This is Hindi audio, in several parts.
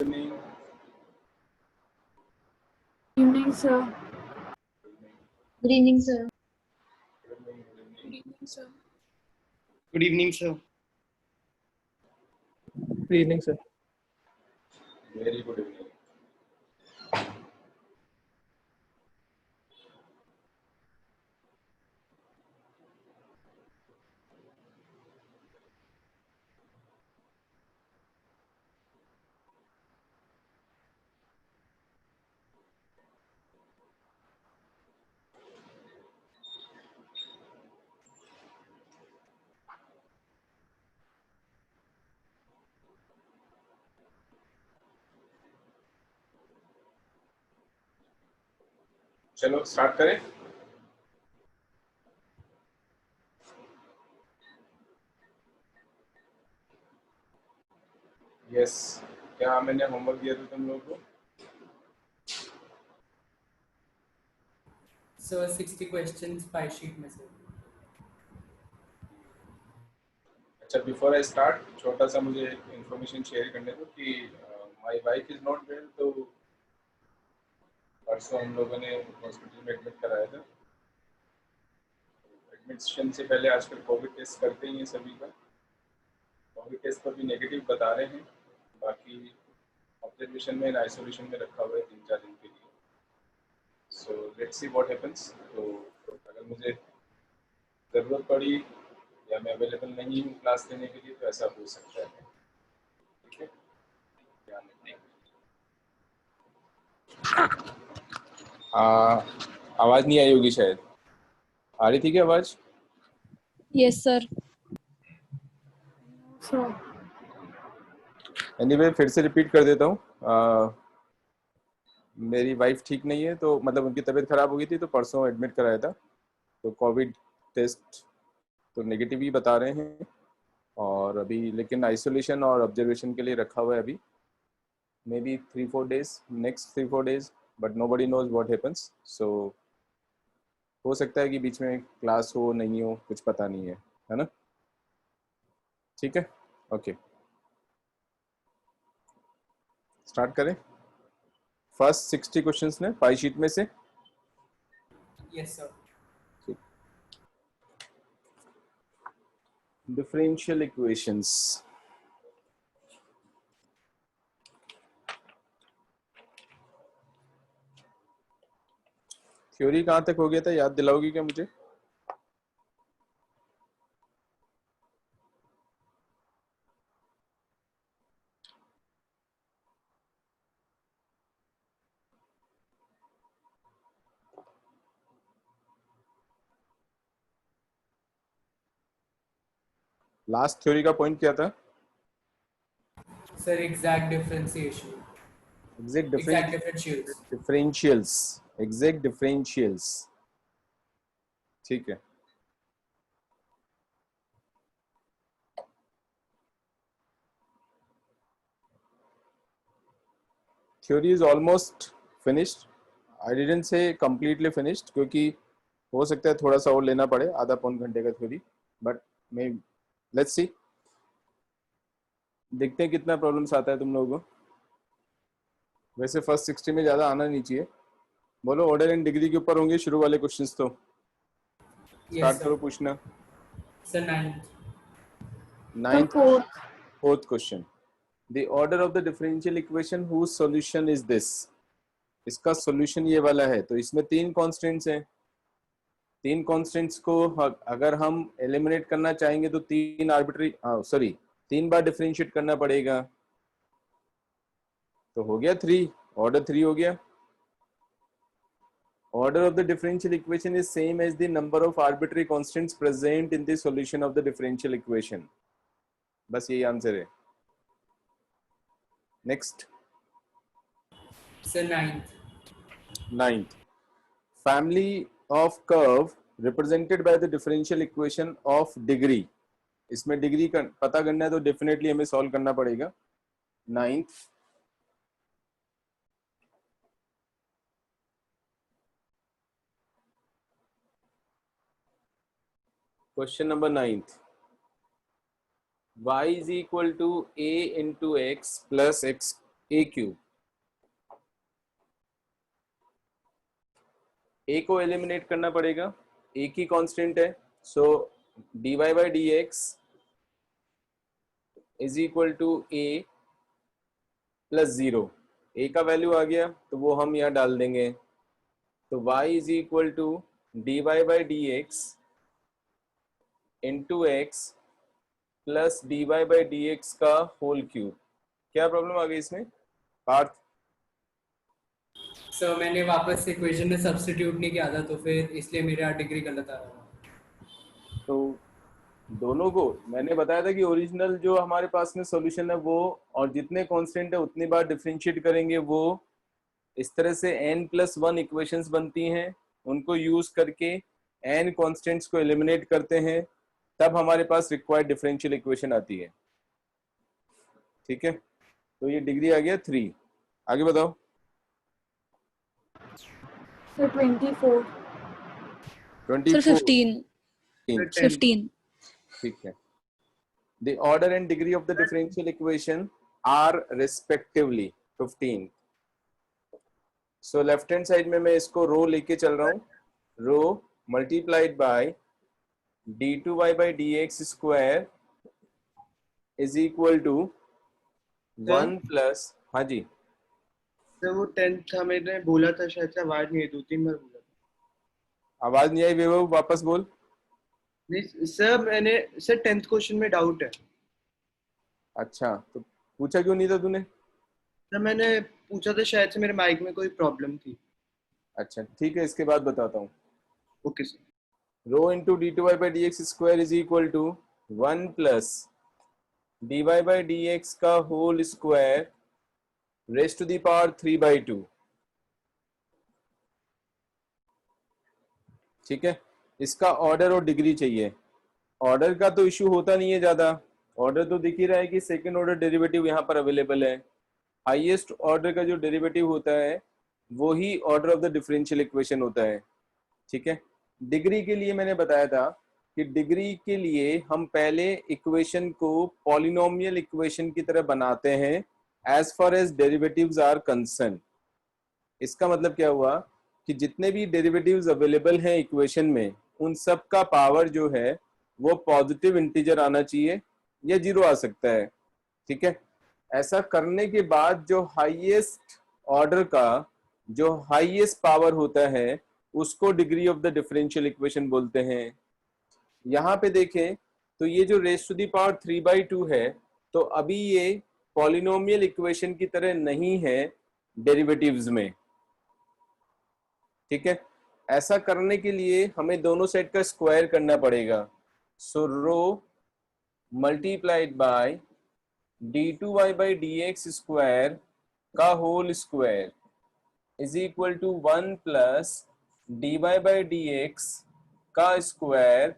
evening. Evening, sir. Good evening, sir. Good evening, sir. Good evening, sir. Good evening, sir. Very good evening. चलो स्टार्ट करें। यस, क्या मैंने होमवर्क दिया था तुम लोगों को? सर 60 क्वेश्चंस पाई शीट में से। अच्छा, बिफोर आई स्टार्ट छोटा सा मुझे इंफॉर्मेशन शेयर करने दो कि my wife is not well, तो परसों हम लोगों ने हॉस्पिटल में एडमिट कराया था। एडमिशन से पहले आजकल कोविड टेस्ट करते ही हैं सभी का। कोविड टेस्ट पर भी नेगेटिव बता रहे हैं, बाकी ऑब्जर्वेशन में आइसोलेशन में रखा हुआ है 3-4 दिन के लिए। So let's see what happens. तो अगर मुझे ज़रूरत पड़ी या मैं अवेलेबल नहीं हूँ क्लास लेने के लिए तो ऐसा हो सकता है, ठीक है? ध्यान रखना। आवाज़ नहीं आई होगी शायद। आ रही थी क्या आवाज़? Yes, sir. Sir. एनीवे फिर से रिपीट कर देता हूँ। मेरी वाइफ ठीक नहीं है, तो मतलब उनकी तबीयत खराब हो गई थी, तो परसों एडमिट कराया था। तो कोविड टेस्ट तो नेगेटिव ही बता रहे हैं, और अभी लेकिन आइसोलेशन और ऑब्जर्वेशन के लिए रखा हुआ है अभी, may be 3-4 days, next 3-4 days, but nobody knows what happens. So हो सकता है कि बीच में क्लास हो नहीं हो, कुछ पता नहीं है ना? ठीक है, ओके स्टार्ट करें। फर्स्ट 60 क्वेश्चंस ने पाई शीट में से। Yes sir. Differential equations. Theory कहाँ तक हो गया था, याद दिलाओगी क्या मुझे? लास्ट थ्योरी का पॉइंट क्या था? Sir exact differentiation. Exact differentials. Differentials. Exact differentials, ठीक है। Theory is almost finished. I didn't say completely finished, क्योंकि हो सकता है थोड़ा सा और लेना पड़े, आधा पौन घंटे का theory, but may let's see, देखते हैं कितना प्रॉब्लम्स आता है तुम लोगों को। वैसे फर्स्ट 60 में ज़्यादा आना नहीं चाहिए। बोलो ऑर्डर एंड डिग्री के ऊपर होंगे शुरू वाले क्वेश्चंस, तो स्टार्ट करो पूछना। Sir ninth Fourth. Fourth question, the order of the differential equation whose solution is this. इसका सॉल्यूशन ये वाला है, तो इसमें 3 कांस्टेंट्स हैं। 3 कांस्टेंट्स को अगर हम एलिमिनेट करना चाहेंगे तो 3 आर्बिट्री 3 बार डिफरेंशिएट करना पड़ेगा, तो हो गया 3, ऑर्डर 3 हो गया। Order of the differential equation is same as the number of arbitrary constants present in the solution of the differential equation. बस यही आंसर है। Next sir ninth, family of curve represented by the differential equation of degree. इसमें डिग्री पता करना है तो डेफिनेटली हमें सॉल्व करना पड़ेगा। Ninth, question number 9th, y is equal to a into x plus x a cube, a को एलिमिनेट करना पड़ेगा, ए की कांस्टेंट है, so dy by d x is equal to a plus 0। A का वैल्यू आ गया तो वो हम यहाँ डाल देंगे, तो y is equal to dy by d x into x plus dy by d x का होल क्यूब। क्या प्रॉब्लम आ गई इसमें पार्थ? सर मैंने वापस इक्वेशन में सब्स्टिट्यूट नहीं किया था, तो फिर इसलिए मेरा डिग्री गलत आ रहा था। तो दोनों को मैंने बताया था कि ओरिजिनल जो हमारे पास में सॉल्यूशन है वो, और जितने कांस्टेंट है उतनी बार डिफरेंशिएट करेंगे, वो इस तरह से n+1 इक्वेशंस बनती हैं, उनको यूज करके n कांस्टेंट्स को एलिमिनेट करते हैं, तब हमारे पास रिक्वायर्ड डिफरेंशियल इक्वेशन आती है। ठीक है, तो ये डिग्री आ गया 3। आगे बताओ। Sir, 24. सर 24 15 ठीक है। The order and degree of the differential equation are respectively 15. So left hand side में मैं इसको रो लेके चल रहा हूँ, रो multiplied by d2y by dx square is equal to 1 plus, हाँ जी सर वो 10th था, मैंने बोला था शायद से, आवाज नहीं आई, 2-3 बार बोला था। आवाज नहीं आई वैभव, वापस बोल। नहीं सर, मैंने सर 10th क्वेश्चन में डाउट है। अच्छा, तो पूछा क्यों नहीं था तूने? सर मैंने पूछा था, शायद से मेरे माइक में कोई प्रॉब्लम थी। अच्छा ठीक है, इसके बाद बताता हूँ। Okay sir. Rho into d two y by d x square is equal to 1 plus d y by d x का whole square raised to the power 3/2। ठीक है, इसका ऑर्डर और डिग्री चाहिए। ऑर्डर का तो इश्यू होता नहीं है ज्यादा, ऑर्डर तो दिख ही रहा है कि सेकेंड ऑर्डर डेरिवेटिव यहाँ पर अवेलेबल है। हाईएस्ट ऑर्डर का जो डेरिवेटिव होता है वो ही order of the differential equation होता है। ठीक है, डिग्री के लिए मैंने बताया था कि डिग्री के लिए हम पहले इक्वेशन को पॉलिनोमियल इक्वेशन की तरह बनाते हैं as far as derivatives are concern. इसका मतलब क्या हुआ कि जितने भी डेरिवेटिव्स अवेलेबल हैं इक्वेशन में, उन सब का पावर जो है वो पॉजिटिव इंटीजर आना चाहिए या 0 आ सकता है। ठीक है, ऐसा करने के बाद जो हाईएस्ट ऑर्डर का जो हाईएस्ट पावर होता है उसको degree of the differential equation बोलते हैं। यहाँ पे देखें तो ये जो रेज़ टू दी पावर 3/2 है, तो अभी ये पॉलिनोमियल इक्वेशन की तरह नहीं है डेरिवेटिव्स में। ठीक है, ऐसा करने के लिए हमें दोनों साइड का स्क्वायर करना पड़ेगा। So rho multiplied by d2y by dx square का whole square is equal to 1 plus dy by dx का स्क्वायर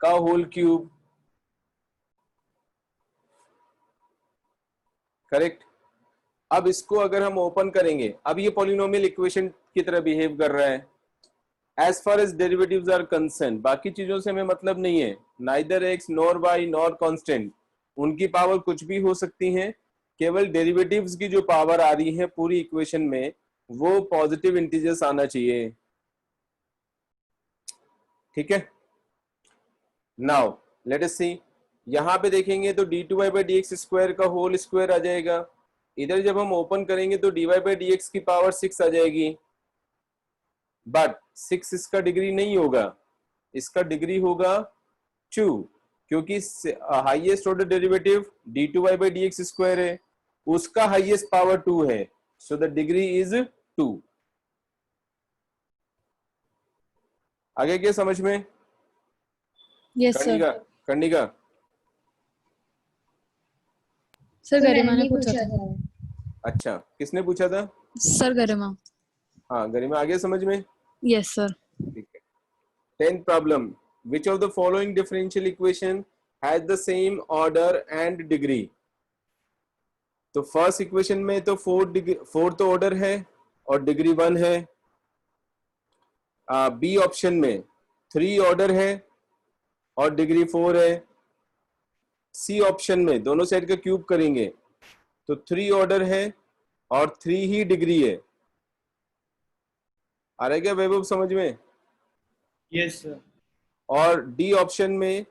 का होल क्यूब। करेक्ट। अब इसको अगर हम ओपन करेंगे, अब ये पॉलिनोमियल इक्वेशन की तरह बिहेव कर रहा है as far as derivatives are concern. बाकी चीजों से हमें मतलब नहीं है, neither x nor y nor constant, उनकी पावर कुछ भी हो सकती है, केवल डेरिवेटिव्स की जो पावर आ रही है पूरी इक्वेशन में वो पॉजिटिव इंटीजर्स आना चाहिए। ठीक है, नाउ लेट अस सी, यहां पे देखेंगे तो d2y बाई dx स्क्वायर का होल स्क्वायर आ जाएगा। इधर जब हम ओपन करेंगे तो dy बाई dx की पावर 6 आ जाएगी, बट 6 इसका डिग्री नहीं होगा, इसका डिग्री होगा 2, क्योंकि highest order derivative d2y by dx square है, उसका हाईएस्ट पावर 2 है, सो द डिग्री इज 2। आगे क्या समझ में? Yes sir. Karnika sir Garima ने पूछा था। अच्छा, किसने पूछा था? सर गरिमा। हाँ गरिमा, आ गया समझ में? Yes sir. ठीक है। 10th problem, which of the following differential equation has the same order and degree? तो फर्स्ट इक्वेशन में तो 4th ऑर्डर है और डिग्री 1 है। बी ऑप्शन में 3 ऑर्डर है और डिग्री 4 है। सी ऑप्शन में दोनों साइड का क्यूब करेंगे तो 3 ऑर्डर है और 3 ही डिग्री है। आ रहा है क्या वैभव समझ में? Yes sir. और डी ऑप्शन में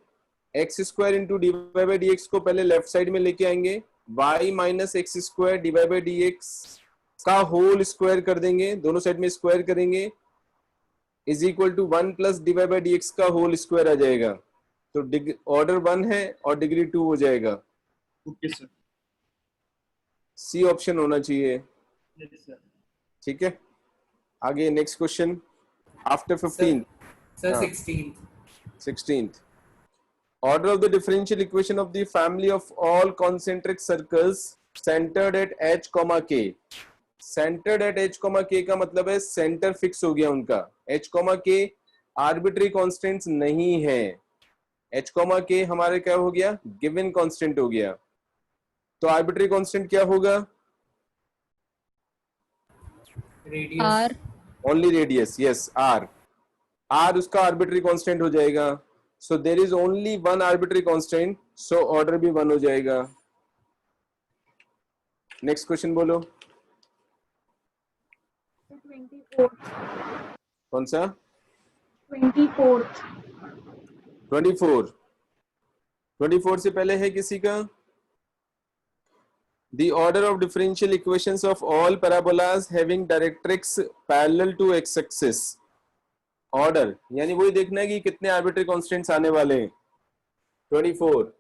x square into d y by d x को पहले लेफ्ट साइड में लेके आएंगे, y minus x square d y by d x का होल स्क्वायर कर देंगे, दोनों साइड में स्क्वायर करेंगे, is equal to 1 plus d y by d x का होल स्क्वायर आ जाएगा। तो ऑर्डर 1 है और डिग्री 2 हो जाएगा। Okay sir. सी ऑप्शन होना चाहिए। Yes sir. ठीक है, आगे नेक्स्ट क्वेश्चन आफ्टर 15। सर हाँ। 16th Order of the differential equation of the family of all concentric circles centered at h, k. Centered at h, k का मतलब है सेंटर फिक्स हो गया उनका। h, k आर्बिट्री कॉन्स्टेंट्स नहीं है। h, k हमारे क्या हो गया? गिवन कांस्टेंट हो गया। तो आर्बिट्री कांस्टेंट क्या होगा? Radius R only radius. Yes, r। r उसका आर्बिट्री कांस्टेंट हो जाएगा। So there is only one arbitrary constant, so order भी 1 हो जाएगा। नेक्स्ट क्वेश्चन बोलो। 24th. कौन सा? 24th. 24। 24 से पहले है किसी का? The order of differential equations of all parabolas having directrix parallel to x-axis. Order यानी वही देखना है कि कितने आर्बिट्री कॉन्स्टेंट्स आने वाले हैं। 24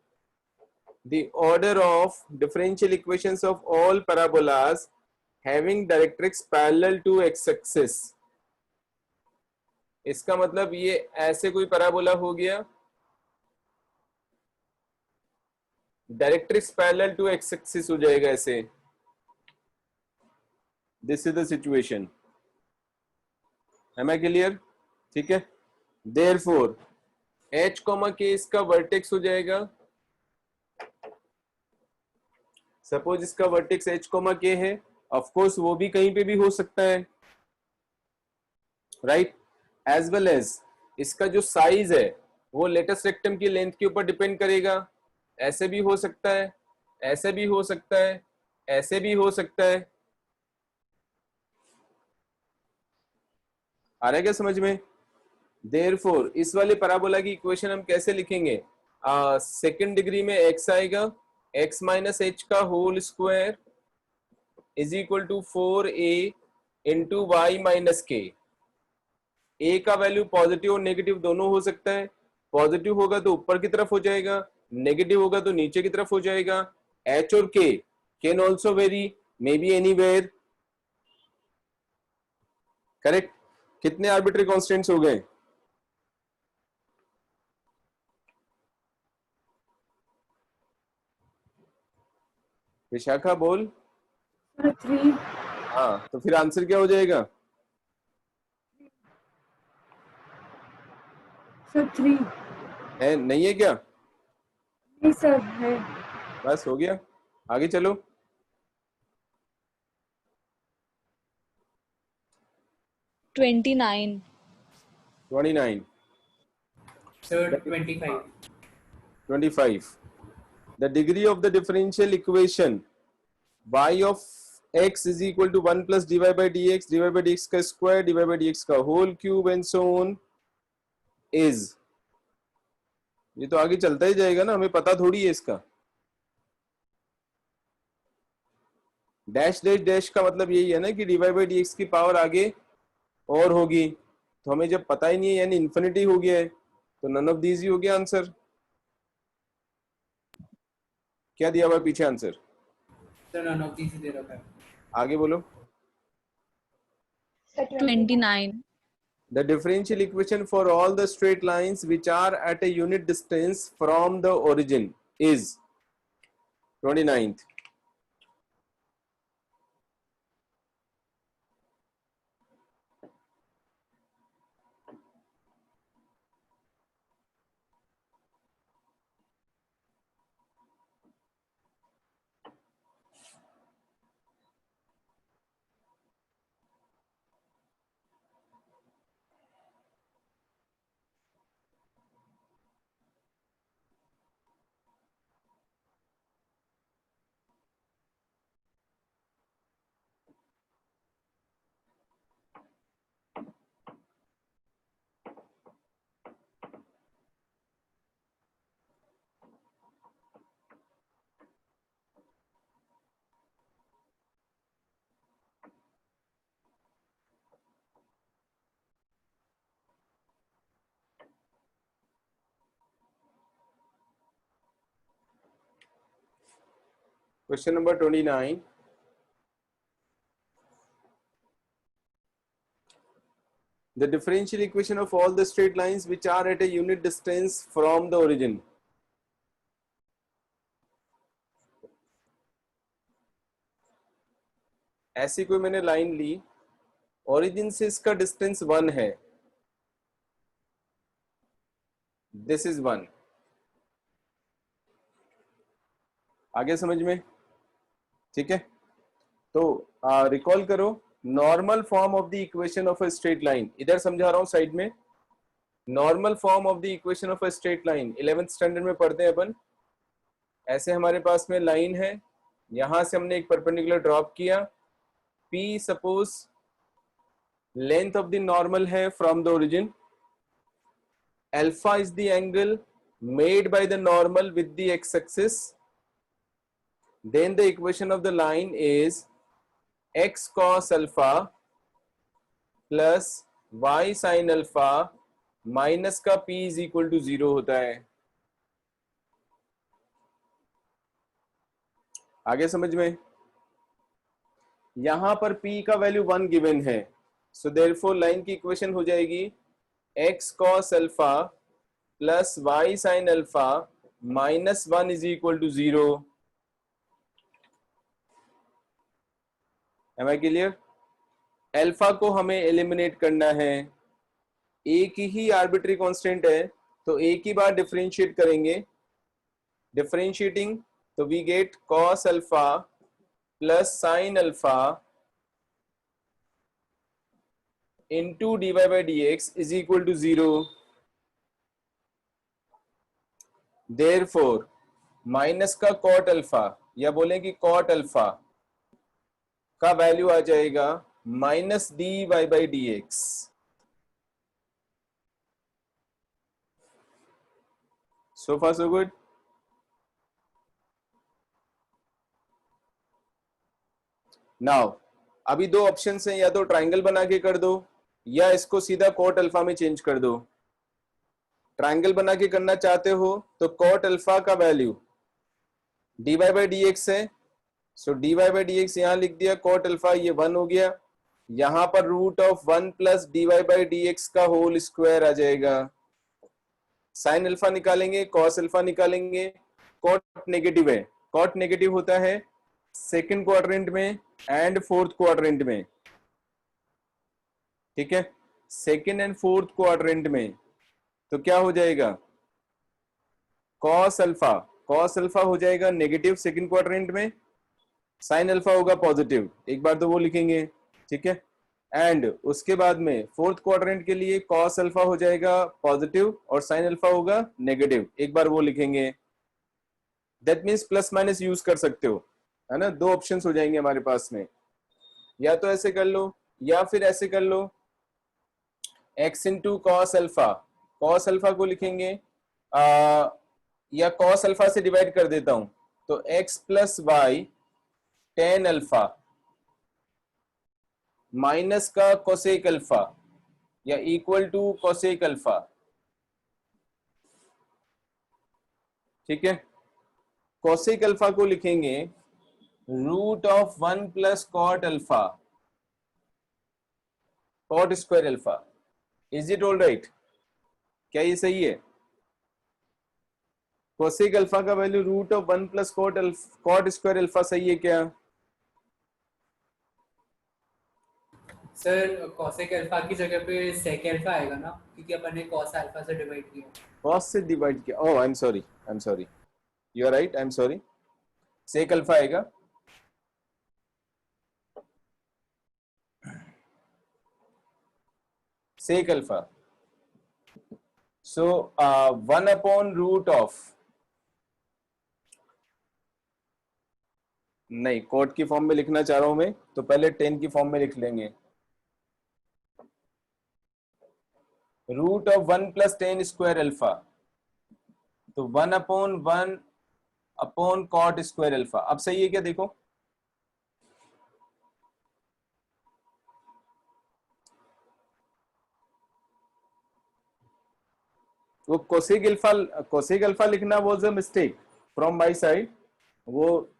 the order of differential equations of all parabolas having directrix parallel to x-axis। इसका मतलब ये ऐसे कोई पैराबोला हो गया, directrix parallel to x axis हो जाएगा ऐसे। This is the situation. Am I clear? ठीक है, देयरफॉर h, k इसका वर्टेक्स हो जाएगा। सपोज इसका वर्टेक्स h, k है, ऑफ कोर्स वो भी कहीं पे भी हो सकता है, राइट? एज वेल एज इसका जो साइज है वो लेटेस्ट रेक्टम की लेंथ के ऊपर डिपेंड करेगा। ऐसे भी हो सकता है, ऐसे भी हो सकता है, ऐसे भी हो सकता है। आ रहा है क्या समझ में? देयरफॉर इस वाले पैराबोला की इक्वेशन हम कैसे लिखेंगे? सेकंड डिग्री में x आएगा, x माइनस एच का whole square is equal to 4a into y minus k. a का वैल्यू पॉजिटिव और नेगेटिव दोनों हो सकता है। पॉजिटिव होगा तो ऊपर की तरफ हो जाएगा, नेगेटिव होगा तो नीचे की तरफ हो जाएगा। h और k can also very, may be anywhere. Correct? कितने आर्बिट्री कॉन्स्टेंट्स हो गए? विशाखा बोल। Sir, 3. हाँ, तो फिर आंसर क्या हो जाएगा? Sir, 3. है नहीं है क्या? नहीं सर है। बस हो गया, आगे चलो। 29 29 sir 25 25 the degree of the differential equation y of x is equal to 1 plus dy by dx, dy by dx का square, dy by dx का whole cube and so on is। ये तो आगे चलता ही जाएगा ना, हमें पता थोड़ी है इसका। डैश डैश डैश का मतलब यही है ना कि dy by dx की पावर आगे और होगी, तो हमें जब पता ही नहीं है यानी इन्फिनिटी हो गया है, तो नन ऑफ दीज ही हो गया आंसर। क्या दिया हुआ पीछे answer? Sir none of these दे रखा है। आगे बोलो। Sir, 29 The differential equation for all the straight lines which are at a unit distance from the origin is 29th। Question number 29. The differential equation of all the straight lines which are at a unit distance from the origin. ऐसी कोई मैंने लाइन ली, ओरिजिन से इसका डिस्टेंस 1 है, दिस इज 1. आगे समझ में? ठीक है, तो रिकॉल करो normal form of the equation of a straight line. इधर समझा रहा हूं साइड में. Normal form of the equation of a straight line 11th standard में पढ़ते हैं अपन. ऐसे हमारे पास में लाइन है, यहां से हमने एक परपेंडिकुलर ड्रॉप किया. P suppose length of the normal है from the origin. Alpha is the angle made by the normal with the x-axis. Then the equation of the line is x cos alpha plus y sin alpha minus का p is equal to 0 होता है. आगे समझ में? यहां पर p का वैल्यू 1 गिवन है, सो देयरफॉर लाइन की इक्वेशन हो जाएगी x cos alpha plus y sin alpha minus 1 is equal to 0. Am I clear? Alpha को हमें एलिमिनेट करना है. एक ही आर्बिट्री कांस्टेंट है, तो एक ही बार डिफरेंशिएट करेंगे. डिफरेंशिएटिंग तो we get cos alpha plus sin alpha into dy by dx is equal to 0. Therefore minus का cot अल्फा या बोलें कि cot अल्फा का वैल्यू आ जाएगा minus dy by dx. So far so good. Now अभी दो ऑप्शंस हैं, या तो ट्राइंगल बना के कर दो या इसको सीधा cot अल्फा में चेंज कर दो. ट्राइंगल बना के करना चाहते हो तो cot अल्फा का वैल्यू dy by dx है, सो dy by dx यहां लिख दिया. cot अल्फा ये 1 हो गया. यहां पर root of 1 plus dy by dx का होल स्क्वायर आ जाएगा. साइन अल्फा निकालेंगे, cos अल्फा निकालेंगे. cot नेगेटिव है, cot नेगेटिव होता है सेकंड क्वाड्रेंट में एंड फोर्थ क्वाड्रेंट में. ठीक है, सेकंड एंड फोर्थ क्वाड्रेंट में तो क्या हो जाएगा? cos अल्फा हो जाएगा नेगेटिव सेकंड क्वाड्रेंट में, साइन अल्फा होगा पॉजिटिव. एक बार तो वो लिखेंगे. ठीक है, एंड उसके बाद में फोर्थ क्वाड्रेंट के लिए cos अल्फा हो जाएगा पॉजिटिव और साइन अल्फा होगा नेगेटिव. एक बार वो लिखेंगे. That means plus minus use कर सकते हो, है ना. दो ऑप्शंस हो जाएंगे हमारे पास में, या तो ऐसे कर लो या फिर ऐसे कर लो. x इंटू cos अल्फा को लिखेंगे या cos अल्फा से डिवाइड कर देता हूं तो x plus y tan alpha minus का कोसेक अल्फा या इक्वल टू कोसेक अल्फा. ठीक है, कोसेक अल्फा को लिखेंगे root of 1 plus cot alpha cot square alpha. Is it all right? क्या ये सही है? कोसेक अल्फा का value root of 1 plus cot square alpha सही है क्या? सर cosec अल्फा की जगह पे sec अल्फा आएगा ना, क्योंकि अपन ने cos अल्फा से डिवाइड किया. cos से डिवाइड किया. Oh I am sorry, you are right, I am sorry. sec alpha आएगा. sec alpha, so 1 upon root of, नहीं कोट की फॉर्म में लिखना चाह रहा हूं मैं, तो पहले 10 की फॉर्म में लिख लेंगे. Root of 1 plus 10 square alpha, तो 1 अपॉन कॉट स्क्वायर अल्फा. अब सही है क्या? देखो वो कोसेक अल्फा लिखना was a mistake from my side. वो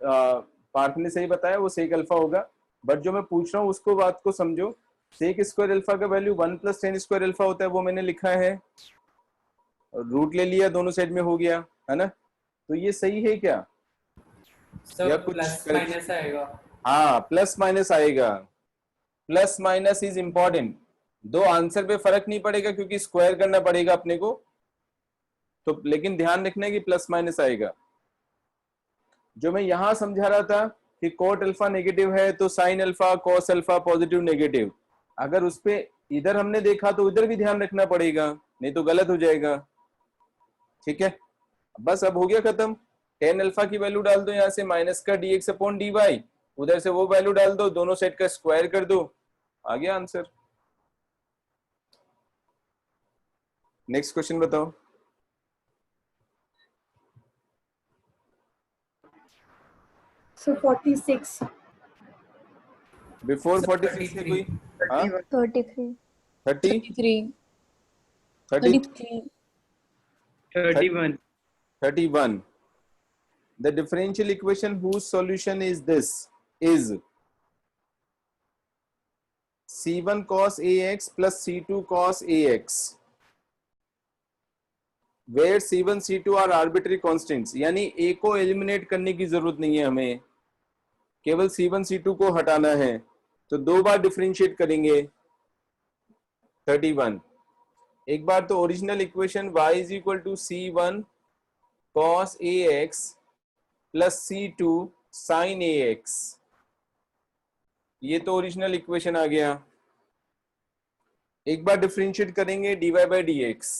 पार्थ ने सही बताया, वो सेक अल्फा होगा। बट जो मैं पूछ रहा हूँ उसको बात को समझो। सेक स्क्वायर अल्फा का वैल्यू 1 + tan स्क्वायर अल्फा होता है, वो मैंने लिखा है, रूट ले लिया, दोनों साइड में हो गया, है ना। तो ये सही है क्या, सर या कुछ प्लस correction? माइनस आएगा। हाँ, प्लस माइनस आएगा। Plus minus is important. दो आंसर पे फर्क नहीं पड़ेगा क्योंकि स्क्वायर करना पड़ेगा अपने को, तो लेकिन ध्यान रखना है कि प्लस माइनस आएगा। जो मैं यहां समझा रहा था कि कोट अल्फा नेगेटिव है तो sine alpha cos alpha positive negative, अगर उस पे इधर हमने देखा तो इधर भी ध्यान रखना पड़ेगा, नहीं तो गलत हो जाएगा। ठीक है, बस अब हो गया खत्म। टेन अल्फा की वैल्यू डाल दो, यहाँ से माइनस का dx अपॉन dy, उधर से वो वैल्यू डाल दो, दोनों सेट का स्क्वायर कर दो, आ गया आंसर। नेक्स्ट क्वेश्चन बताओ। So 46. बिफोर सर 46 से 33। कोई, हाँ 31, 30 33 30 33 31. 31। The differential equation whose solution is this is c1 cos ax plus c2 cos ax, where c1 c2 are arbitrary constants। यानी a को एलिमिनेट करने की जरूरत नहीं है हमें, केवल c1 c2 को हटाना है, तो दो बार डिफरेंशिएट करेंगे। 31। एक बार तो original equation y is equal to c1 cos ax plus c2 sin ax, ये तो ओरिजिनल इक्वेशन आ गया। एक बार डिफरेंशिएट करेंगे dy by dx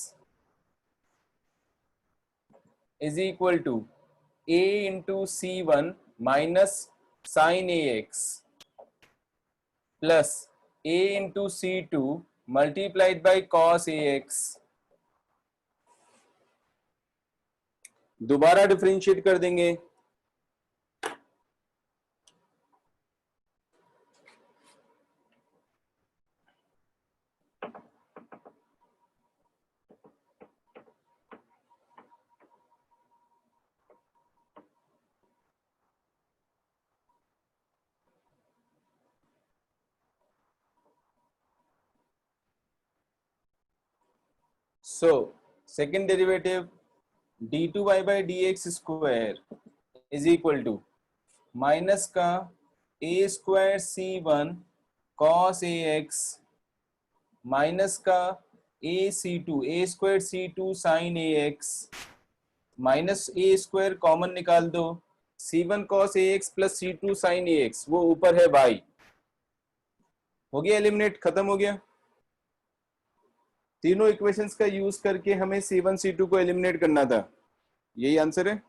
is equal to a into c1 minus sine ax plus a into c2 multiplied by cos ax। दोबारा डिफरेंशिएट कर देंगे, so second derivative d2y by dx square is equal to minus का a square c1 cos ax minus का a c2 a square c2 sin ax minus a square common निकाल दो, c1 cos ax plus c2 sin ax, वो ऊपर है y, हो गया एलिमिनेट, खत्म हो गया। तीनों इक्वेशंस का यूज करके हमें c1 c2 को एलिमिनेट करना था, यही आंसर है।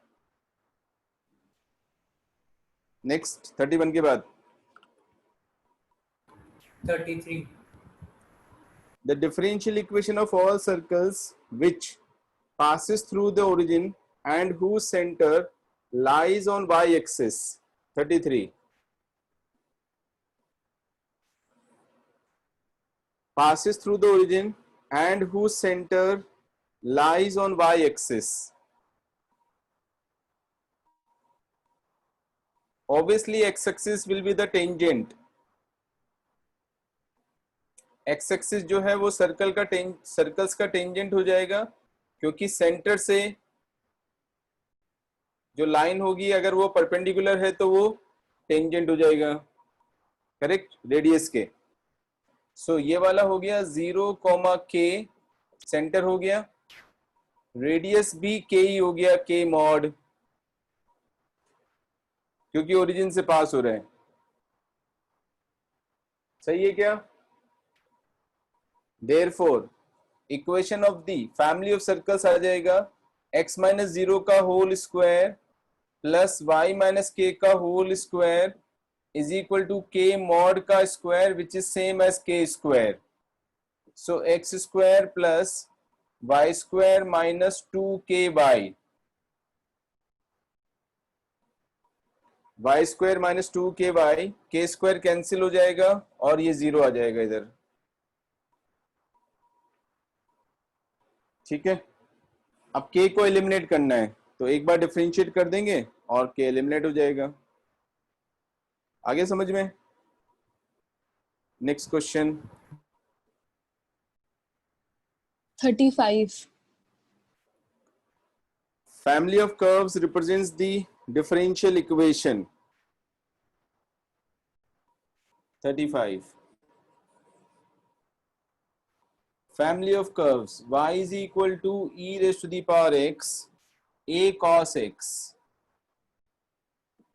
नेक्स्ट 31 के बाद 33। the differential equation of all circles which passes through the origin and whose center lies on y-axis। 33 passes through the origin and whose center lies on y-axis। obviously x-axis will be the tangent, x axis जो है वो सर्कल्स का टेंजेंट हो जाएगा, क्योंकि सेंटर से जो लाइन होगी अगर वो परपेंडिकुलर है तो वो टेंजेंट हो जाएगा, करेक्ट, रेडियस के। सो ये वाला हो गया 0, k सेंटर हो गया, रेडियस भी k ही हो गया, k मॉड, क्योंकि ओरिजिन से पास हो रहे हैं। सही है क्या? Therefore, equation of the family of circles आ जाएगा x माइनस 0 का whole square plus y minus k का whole square is equal to k mod का square which is same as k square. So x square plus y square minus 2ky, y square minus 2ky, k square cancel हो जाएगा और ये 0 आ जाएगा इधर। ठीक है, अब k को एलिमिनेट करना है तो एक बार डिफरेंशिएट कर देंगे और k एलिमिनेट हो जाएगा। आगे समझ में? Next question. 35. Family of curves represents the differential equation. 35. Family of curves y is equal to e raised to the power x a cos x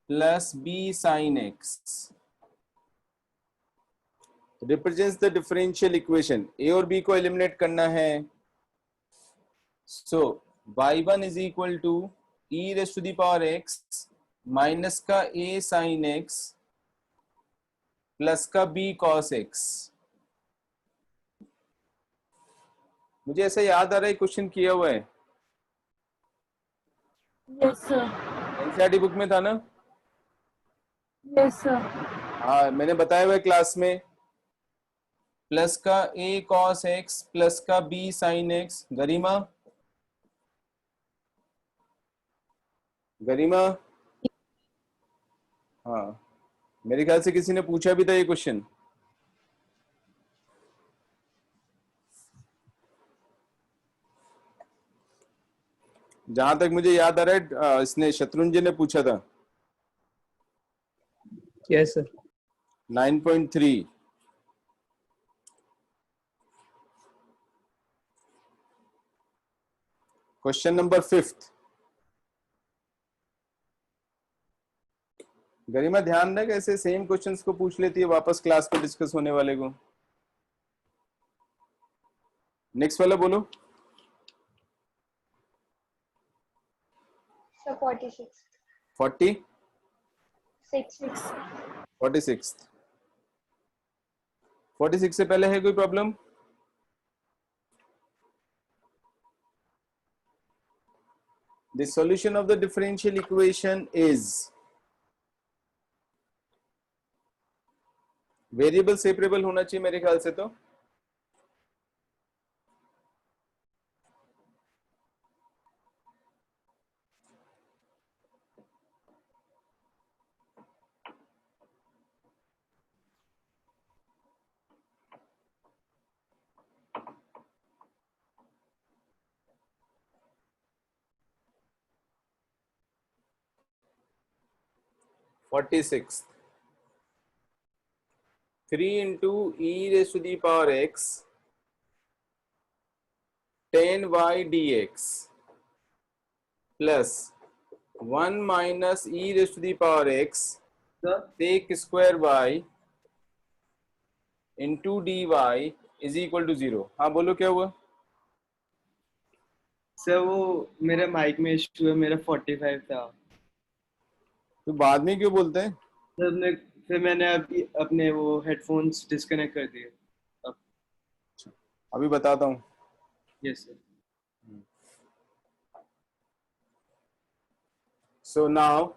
plus b sin x represents the differential equation. a और b को eliminate करना है. So y1 is equal to e raised to the power x minus का a sin x प्लस का b cos x. मुझे ऐसा याद आ रहा है क्वेश्चन किया हुआ है. Yes, sir. एनसीईआरटी बुक में था ना? Yes, sir. हाँ, मैंने बताया हुआ है क्लास में. प्लस का a cos x प्लस का b sin x. गरिमा हाँ, मेरे ख्याल से किसी ने पूछा भी था ये क्वेश्चन. जहां तक मुझे याद आ रहा है इसने शत्रुंजय ने पूछा था. Yes sir. 9.3. Question number 5. गरिमा ध्यान रख, ऐसे सेम क्वेश्चंस को पूछ लेती है वापस क्लास पे डिस्कस होने वाले को. नेक्स्ट वाला बोलो. So 46. 40 6. 46. 46 से पहले है कोई problem? The solution of the differential equation is variable separable होना चाहिए मेरे ख्याल से. तो forty six 3 into e raised to the power x 10y dx plus 1 minus e raised to the power x sir sec square y into dy is equal to 0. हाँ बोलो क्या हुआ? सर वो मेरे माइक में इशू है, मेरा 45 था. तो बाद में क्यों बोलते हैं? सर फिर मैंने अभी अपने वो हेडफोन्स डिस्कनेक्ट कर दिए. अभी बताता हूँ. Yes sir. So now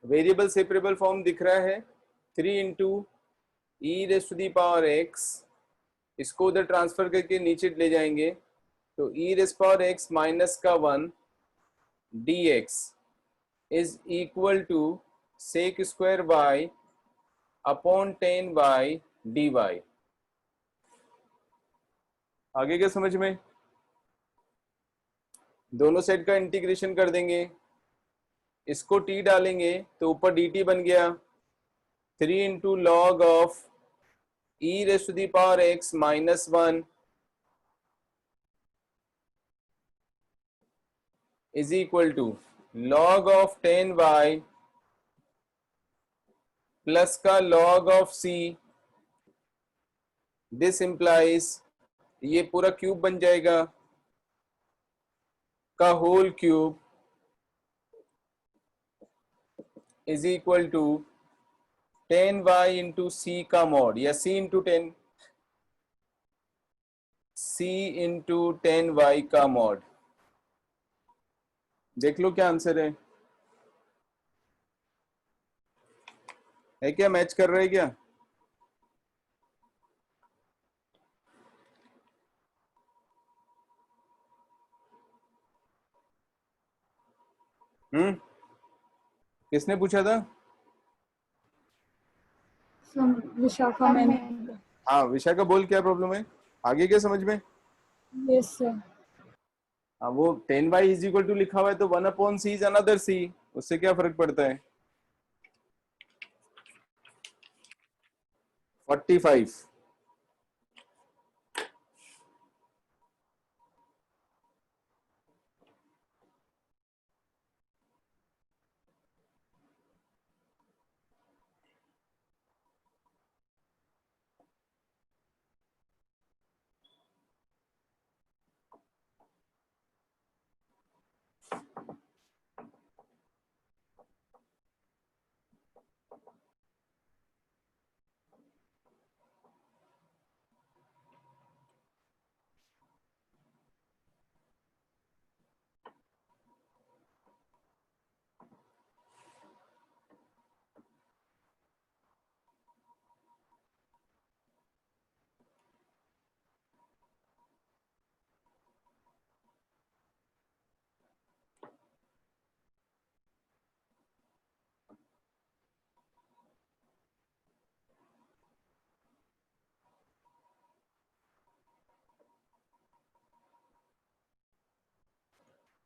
variable separable form दिख रहा है. 3 into e raised to the power x, इसको उधर ट्रांसफर करके नीचे ले जाएंगे तो e raised power x minus का 1 dx is equal to sec square y upon 10y dy. आगे क्या समझ में? दोनों साइड का इंटीग्रेशन कर देंगे, इसको t डालेंगे तो ऊपर dt बन गया 3 into log of e raised to the power x minus 1 is equal to log of 10y plus का log of c. This implies ये पूरा क्यूब बन जाएगा का whole cube is equal to 10y into c का मॉड या c into 10 c into 10y का मॉड. देख लो क्या आंसर है क्या? मैच कर रहे हैं क्या? किसने पूछा था? विशाखा मैम हाँ विशाखा बोल, क्या प्रॉब्लम है, आगे क्या समझ में? यस सर हाँ वो 10y इज इक्वल टू लिखा हुआ है तो 1/c इज अनदर c, उससे क्या फर्क पड़ता है? 45।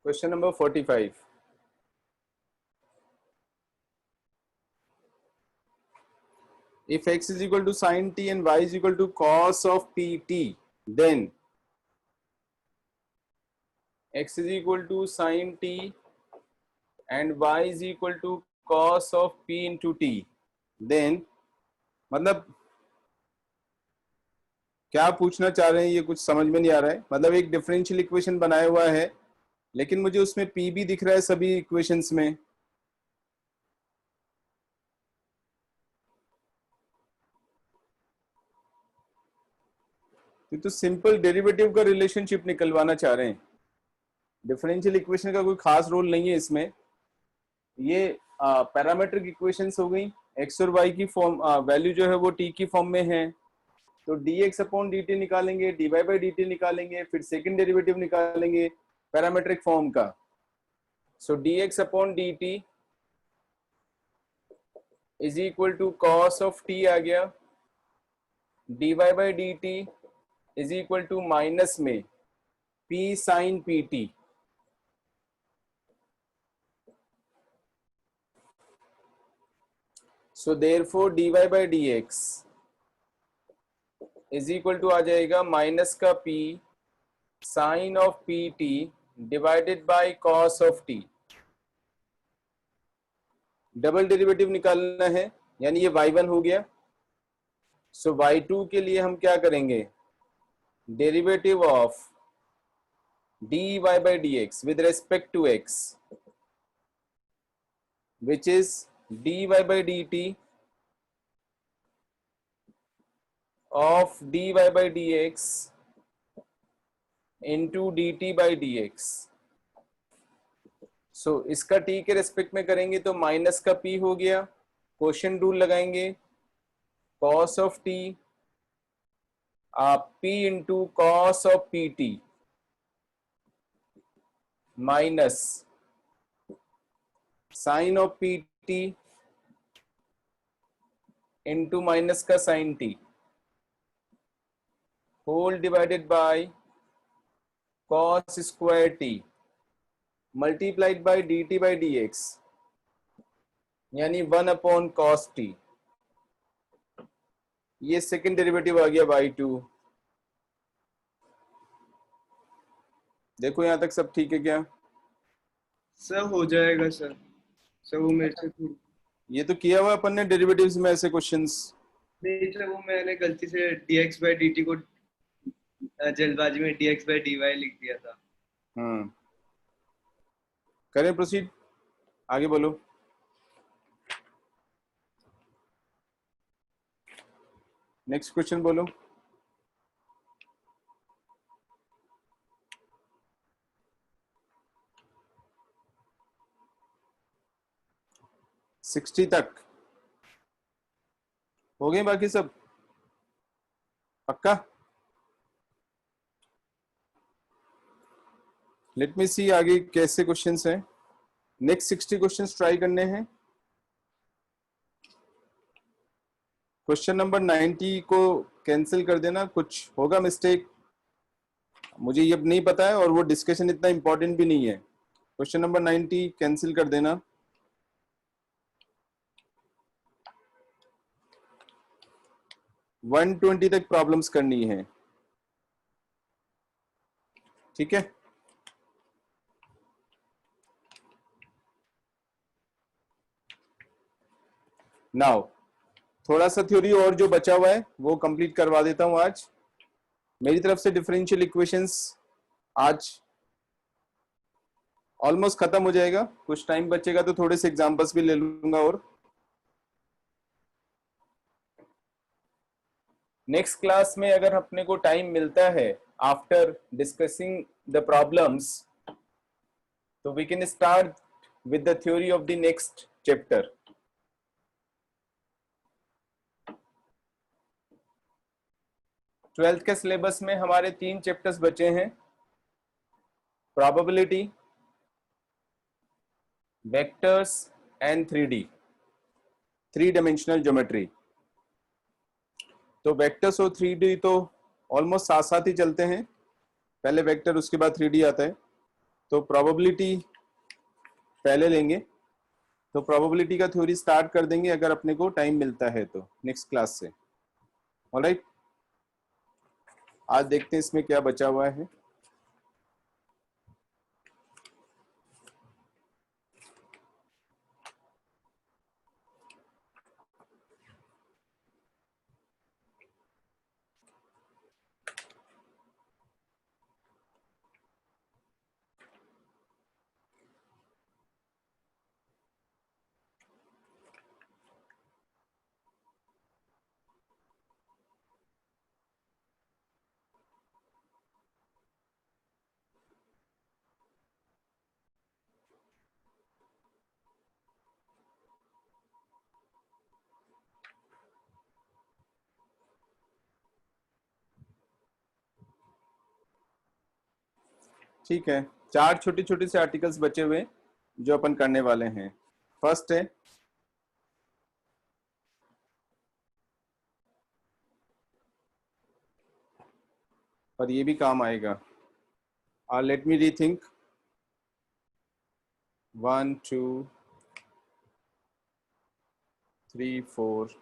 Question number 45. If x is equal to sin t and y is equal to cos of pt, then x is equal to sin t and y is equal to cos of p into t, then मतलब क्या पूछना चाह रहे हैं ये कुछ समझ में नहीं आ रहा है। मतलब एक डिफरेंशियल इक्वेशन बनाया हुआ है लेकिन मुझे उसमें p भी दिख रहा है सभी इक्वेशंस में। तो सिंपल डेरिवेटिव का रिलेशनशिप निकलवाना चाह रहे हैं। डिफरेंशियल इक्वेशन का कोई खास रोल नहीं है इसमें। ये पैरामीट्रिक इक्वेशंस हो गई, एक्स और वाई की फॉर्म वैल्यू जो है वो टी की फॉर्म में है, तो dx अपॉन dt निकालेंगे, dy बाई dt निकालेंगे, फिर सेकंड डेरिवेटिव निकालेंगे पैरामीट्रिक फॉर्म का। So dx upon dt is equal to cos of t आ गया, dy by dt is equal to minus में p sine pt। So therefore dy by dx is equal to आ जाएगा माइनस का p sine of pt divided by cos of t। Double derivative निकालना है यानी ये y1 हो गया। सो y2 के लिए हम क्या करेंगे, derivative of dy by dx with respect to x, which is dy by dt of dy by dx into dt by dx। सो इसका t के रेस्पेक्ट में करेंगे तो माइनस का p हो गया, क्वोशिएंट रूल लगाएंगे, cos of t p into cos of pt minus sine of pt into minus का sine t whole divided by cos square t multiplied by dt by dx यानी 1 अपॉन cos t। ये सेकंड डेरिवेटिव आ गया y2। देखो यहां तक सब ठीक है क्या? सर हो जाएगा सर। सर वो मेरे से ये तो किया हुआ अपन ने डेरिवेटिव्स में ऐसे क्वेश्चंस। नहीं सर, वो मैंने गलती से dx बाई dt को जल्दबाजी में dx बाई dy लिख दिया था। करें प्रोसीड, आगे बोलो। नेक्स्ट क्वेश्चन बोलो। सिक्सटी तक हो गए, बाकी सब पक्का? लेट मी सी आगे कैसे क्वेश्चंस हैं। नेक्स्ट 60 क्वेश्चंस ट्राई करने हैं। क्वेश्चन नंबर 90 को कैंसिल कर देना, कुछ होगा मिस्टेक, मुझे ये नहीं पता है, और वो डिस्कशन इतना इंपॉर्टेंट भी नहीं है। क्वेश्चन नंबर 90 कैंसिल कर देना। वन 120 तक प्रॉब्लम्स करनी है, ठीक है। नाउ थोड़ा सा थ्योरी और जो बचा हुआ है वो कंप्लीट करवा देता हूं आज मेरी तरफ से। डिफरेंशियल इक्वेशंस आज ऑलमोस्ट खत्म हो जाएगा, कुछ टाइम बचेगा तो थोड़े से एग्जांपल्स भी ले लूंगा। और नेक्स्ट क्लास में अगर अपने को टाइम मिलता है आफ्टर डिस्कसिंग द प्रॉब्लम्स, तो we can start with the theory of the next chapter. Twelfth के सिलेबस में हमारे 3 चैप्टर्स बचे हैं, probability, vectors and 3D, 3 dimensional geometry. तो वेक्टर्स और 3D तो ऑलमोस्ट साथ साथ ही चलते हैं, पहले वेक्टर उसके बाद 3D आता है। तो प्रोबेबिलिटी पहले लेंगे, तो प्रोबेबिलिटी का थ्योरी स्टार्ट कर देंगे अगर अपने को टाइम मिलता है तो नेक्स्ट क्लास से। ऑलराइट, आज देखते हैं इसमें क्या बचा हुआ है। ठीक है, 4 छोटी छोटी से आर्टिकल्स बचे हुए जो अपन करने वाले हैं। फर्स्ट है और ये भी काम आएगा। Let me rethink. 1 2 3 4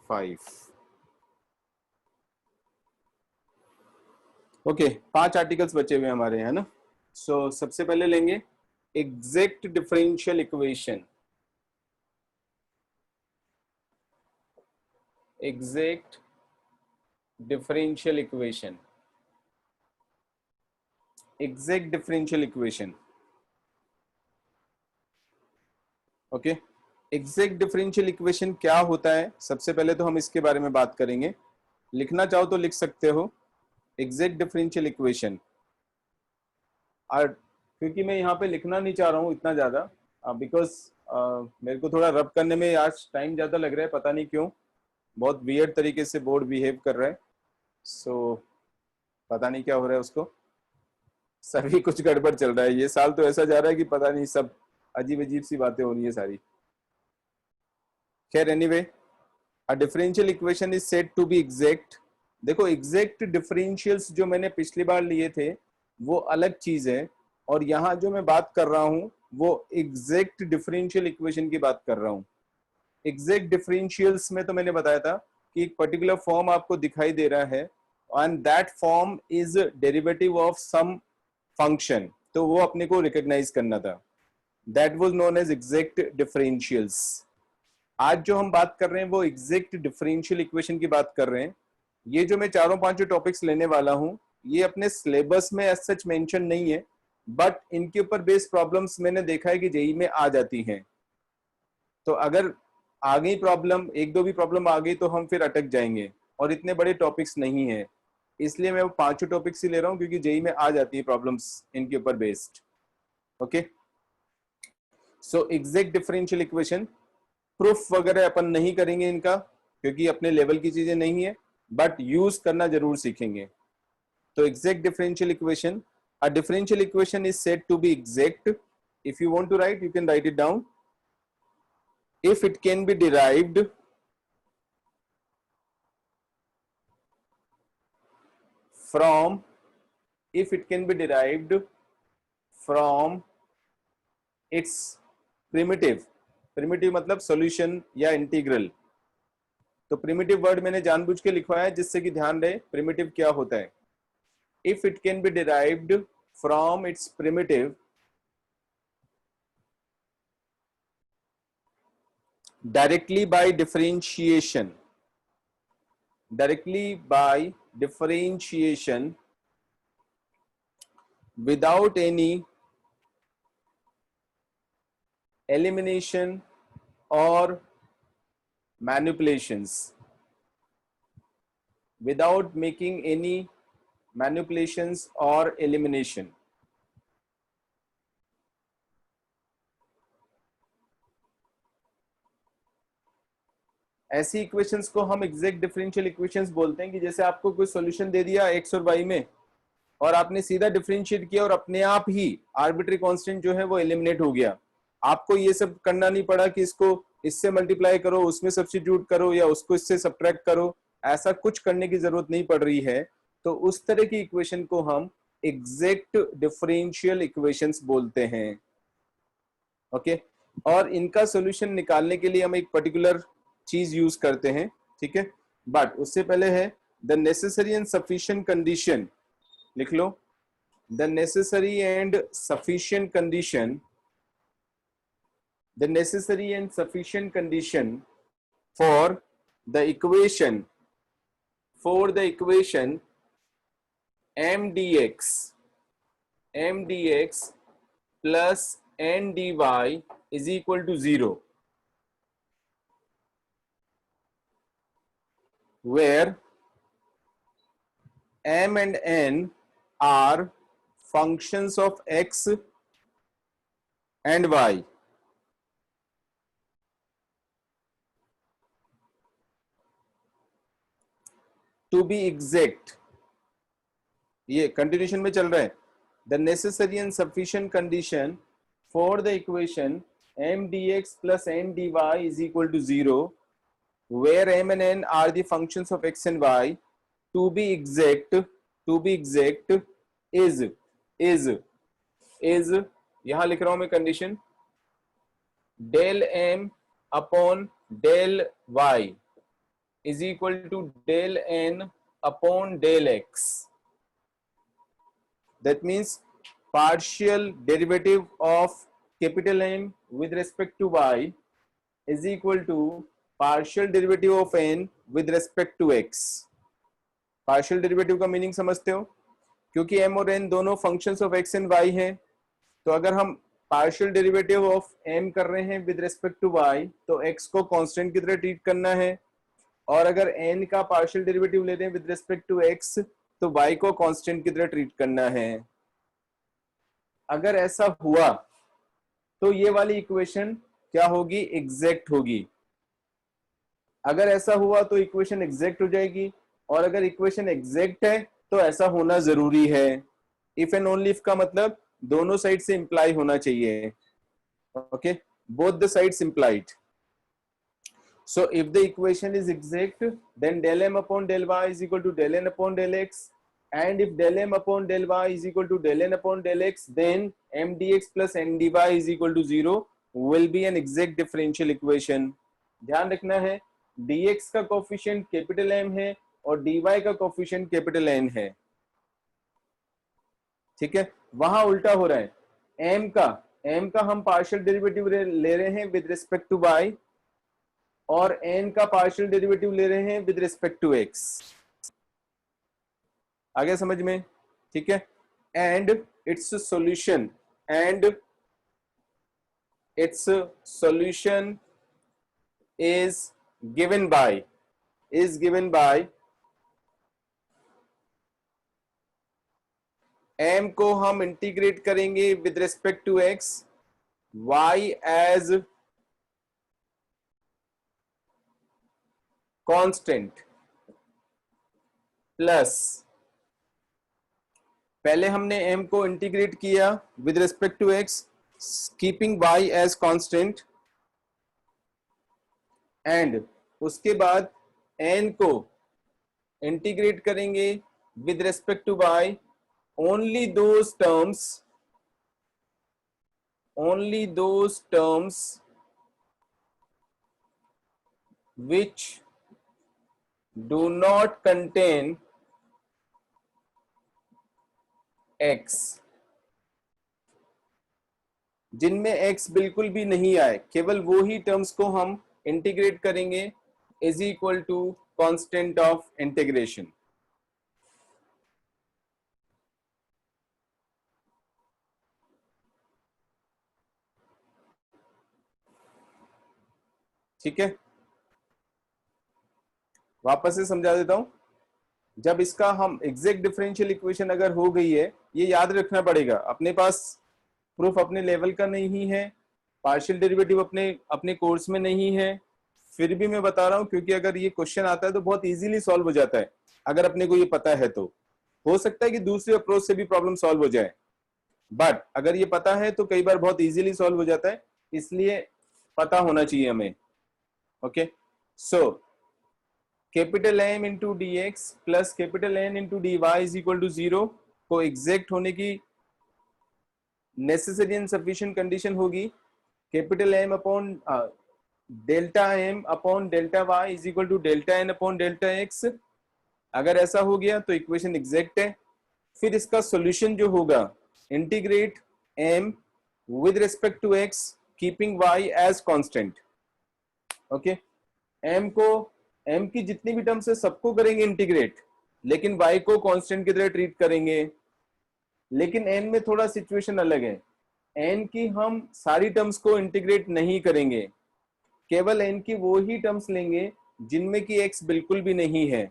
5 okay, 5 articles बचे हुए हमारे, है ना। सो सबसे पहले लेंगे exact differential equation. Exact differential equation, exact differential equation. Okay, exact differential equation क्या होता है, सबसे पहले तो हम इसके बारे में बात करेंगे। लिखना चाहो तो लिख सकते हो एग्जैक्ट डिफरेंशियल इक्वेशन। और क्योंकि मैं यहाँ पे लिखना नहीं चाह रहा हूँ इतना ज्यादा, बिकॉज मेरे को थोड़ा रब करने में आज टाइम ज्यादा लग रहा है, पता नहीं क्यों, बहुत वियर्ड तरीके से बोर्ड बिहेव कर रहा है। सो पता नहीं क्या हो रहा है उसको, सभी कुछ गड़बड़ चल रहा है। ये साल तो ऐसा जा रहा है कि पता नहीं, सब अजीब अजीब सी बातें हो रही है सारी। खैर anyway, a differential equation is said to be exact. देखो, एग्जैक्ट डिफरेंशियल्स जो मैंने पिछली बार लिए थे वो अलग चीज है, और यहाँ जो मैं बात कर रहा हूँ वो एग्जैक्ट डिफरेंशियल इक्वेशन की बात कर रहा हूँ। एग्जैक्ट डिफरेंशियल्स में तो मैंने बताया था कि एक पर्टिकुलर फॉर्म आपको दिखाई दे रहा है and that form is derivative of some function, तो वो अपने को रिकॉग्नाइज करना था। That was known as exact differentials. आज जो हम बात कर रहे हैं वो एग्जैक्ट डिफरेंशियल इक्वेशन की बात कर रहे हैं। ये जो मैं 4-5 टॉपिक्स लेने वाला हूँ ये अपने सिलेबस में एज सच मेंशन नहीं है, बट इनके ऊपर बेस्ड प्रॉब्लम्स मैंने देखा है कि जेईई में आ जाती हैं। तो अगर आ गई प्रॉब्लम, 1-2 भी प्रॉब्लम आ गई तो हम फिर अटक जाएंगे, और इतने बड़े टॉपिक्स नहीं है, इसलिए मैं वो 5 टॉपिक्स ही ले रहा हूँ क्योंकि जेईई में आ जाती है प्रॉब्लम्स इनके ऊपर based. Okay, so exact differential equation proof वगैरह अपन नहीं करेंगे इनका क्योंकि अपने लेवल की चीजें नहीं है, बट यूज करना जरूर सीखेंगे। तो exact differential equation, a differential equation is said to be exact. If you want to write you can write it down. if it can be derived from its primitive मतलब सॉल्यूशन या इंटीग्रल। तो प्रिमिटिव वर्ड मैंने जानबूझ के लिखवाया है जिससे कि ध्यान रहे प्रिमिटिव क्या होता है। If it can be derived from its primitive directly by differentiation without any elimination or manipulations, without making any manipulations or elimination। ऐसी इक्वेशंस को हम एग्जैक्ट डिफरेंशियल इक्वेशंस बोलते हैं कि जैसे आपको कोई सॉल्यूशन दे दिया x और y में और आपने सीधा डिफरेंशिएट किया और अपने आप ही आर्बिट्री कांस्टेंट जो है वो एलिमिनेट हो गया। आपको ये सब करना नहीं पड़ा कि इसको इससे मल्टीप्लाई करो, उसमें सब्स्टिट्यूट करो या उसको इससे सब्ट्रैक्ट करो, ऐसा कुछ करने की जरूरत नहीं पड़ रही है। तो उस तरह की इक्वेशन को हम एग्जैक्ट डिफरेंशियल इक्वेशंस बोलते हैं। ओके, और इनका सॉल्यूशन निकालने के लिए हम एक पर्टिकुलर चीज यूज करते हैं, ठीक है। बट उससे पहले है the necessary and sufficient condition, लिख लो, the necessary and sufficient condition, the necessary and sufficient condition for the equation m dx plus n dy is equal to 0, where m and n are functions of x and y। To be exact, ये कंटिन्यूशन में चल रहा है। The necessary and sufficient condition for the equation m dx plus n dy is equal to 0, where m and n are the functions of x and y, to be exact is यहां लिख रहा हूं मैं condition, del m upon del y is equal to del n upon del x। That means partial derivative of capital M with respect to y is equal to partial derivative of n with respect to x। Partial derivative का मीनिंग समझते हो? क्योंकि m और n दोनों functions of x and y हैं, तो अगर हम पार्शियल डेरिवेटिव ऑफ m कर रहे हैं विद रिस्पेक्ट टू y तो x को कांस्टेंट की तरह ट्रीट करना है, और अगर n का पार्शियल डेरिवेटिव ले रहे हैं विद रिस्पेक्ट टू x तो y को कांस्टेंट की तरह ट्रीट करना है। अगर ऐसा हुआ तो ये वाली इक्वेशन क्या होगी? एग्जैक्ट होगी। अगर ऐसा हुआ तो इक्वेशन एग्जैक्ट हो जाएगी, और अगर इक्वेशन एग्जैक्ट है तो ऐसा होना जरूरी है। इफ एंड ओनली इफ का मतलब दोनों साइड से इंप्लाई होना चाहिए। Okay, both the sides implied. So if the equation is exact, then del m upon del y is equal to del n upon del x, and if del m upon del y is equal to del n upon del x, then m dx plus n dy is equal to 0 will be an exact differential equation। ध्यान रखना है dx का कोफिशिएंट कैपिटल M है और dy का कोफिशिएंट कैपिटल N है, ठीक है। वहां उल्टा हो रहा है, m का हम पार्शियल डेरिवेटिव ले रहे हैं विद रिस्पेक्ट टू y और n का पार्शियल डेरिवेटिव ले रहे हैं विद रिस्पेक्ट टू x। आ गया समझ में? ठीक है। And its solution is given by m को हम इंटीग्रेट करेंगे with respect to x, y as constant plus, पहले हमने m को इंटीग्रेट किया with respect to x keeping y as constant, and उसके बाद n को इंटीग्रेट करेंगे with respect to y only those terms which do not contain x, जिनमें x बिल्कुल भी नहीं आए, केवल वो ही टर्म्स को हम इंटीग्रेट करेंगे is equal to constant of integration. ठीक है, वापस से समझा देता हूं। जब इसका हम एग्जैक्ट डिफरेंशियल इक्वेशन अगर हो गई है, ये याद रखना पड़ेगा, अपने पास प्रूफ अपने लेवल का नहीं है, पार्शियल डेरिवेटिव अपने कोर्स में नहीं है, फिर भी मैं बता रहा हूं क्योंकि अगर ये क्वेश्चन आता है तो बहुत इजीली सॉल्व हो जाता है अगर अपने को ये पता है। तो हो सकता है कि दूसरे अप्रोच से भी प्रॉब्लम सॉल्व हो जाए, बट अगर ये पता है तो कई बार बहुत इजीली सॉल्व हो जाता है, इसलिए पता होना चाहिए हमें। Okay, so capital M into d x plus capital N into d y is equal to 0 को एग्जैक्ट होने की नेसेसरी एंड सफिशिएंट कंडीशन होगी capital M upon delta M upon delta y is equal to delta N upon delta x. अगर ऐसा हो गया तो इक्वेशन एग्जैक्ट है। फिर इसका सॉल्यूशन जो होगा, integrate M with respect to x keeping y as constant. Okay, M की जितनी भी टर्म्स है सबको करेंगे इंटीग्रेट, लेकिन y को कांस्टेंट की तरह ट्रीट करेंगे। लेकिन n में थोड़ा सिचुएशन अलग है, n की हम सारी टर्म्स को इंटीग्रेट नहीं करेंगे, केवल n की वो ही टर्म्स लेंगे जिनमें की x बिल्कुल भी नहीं है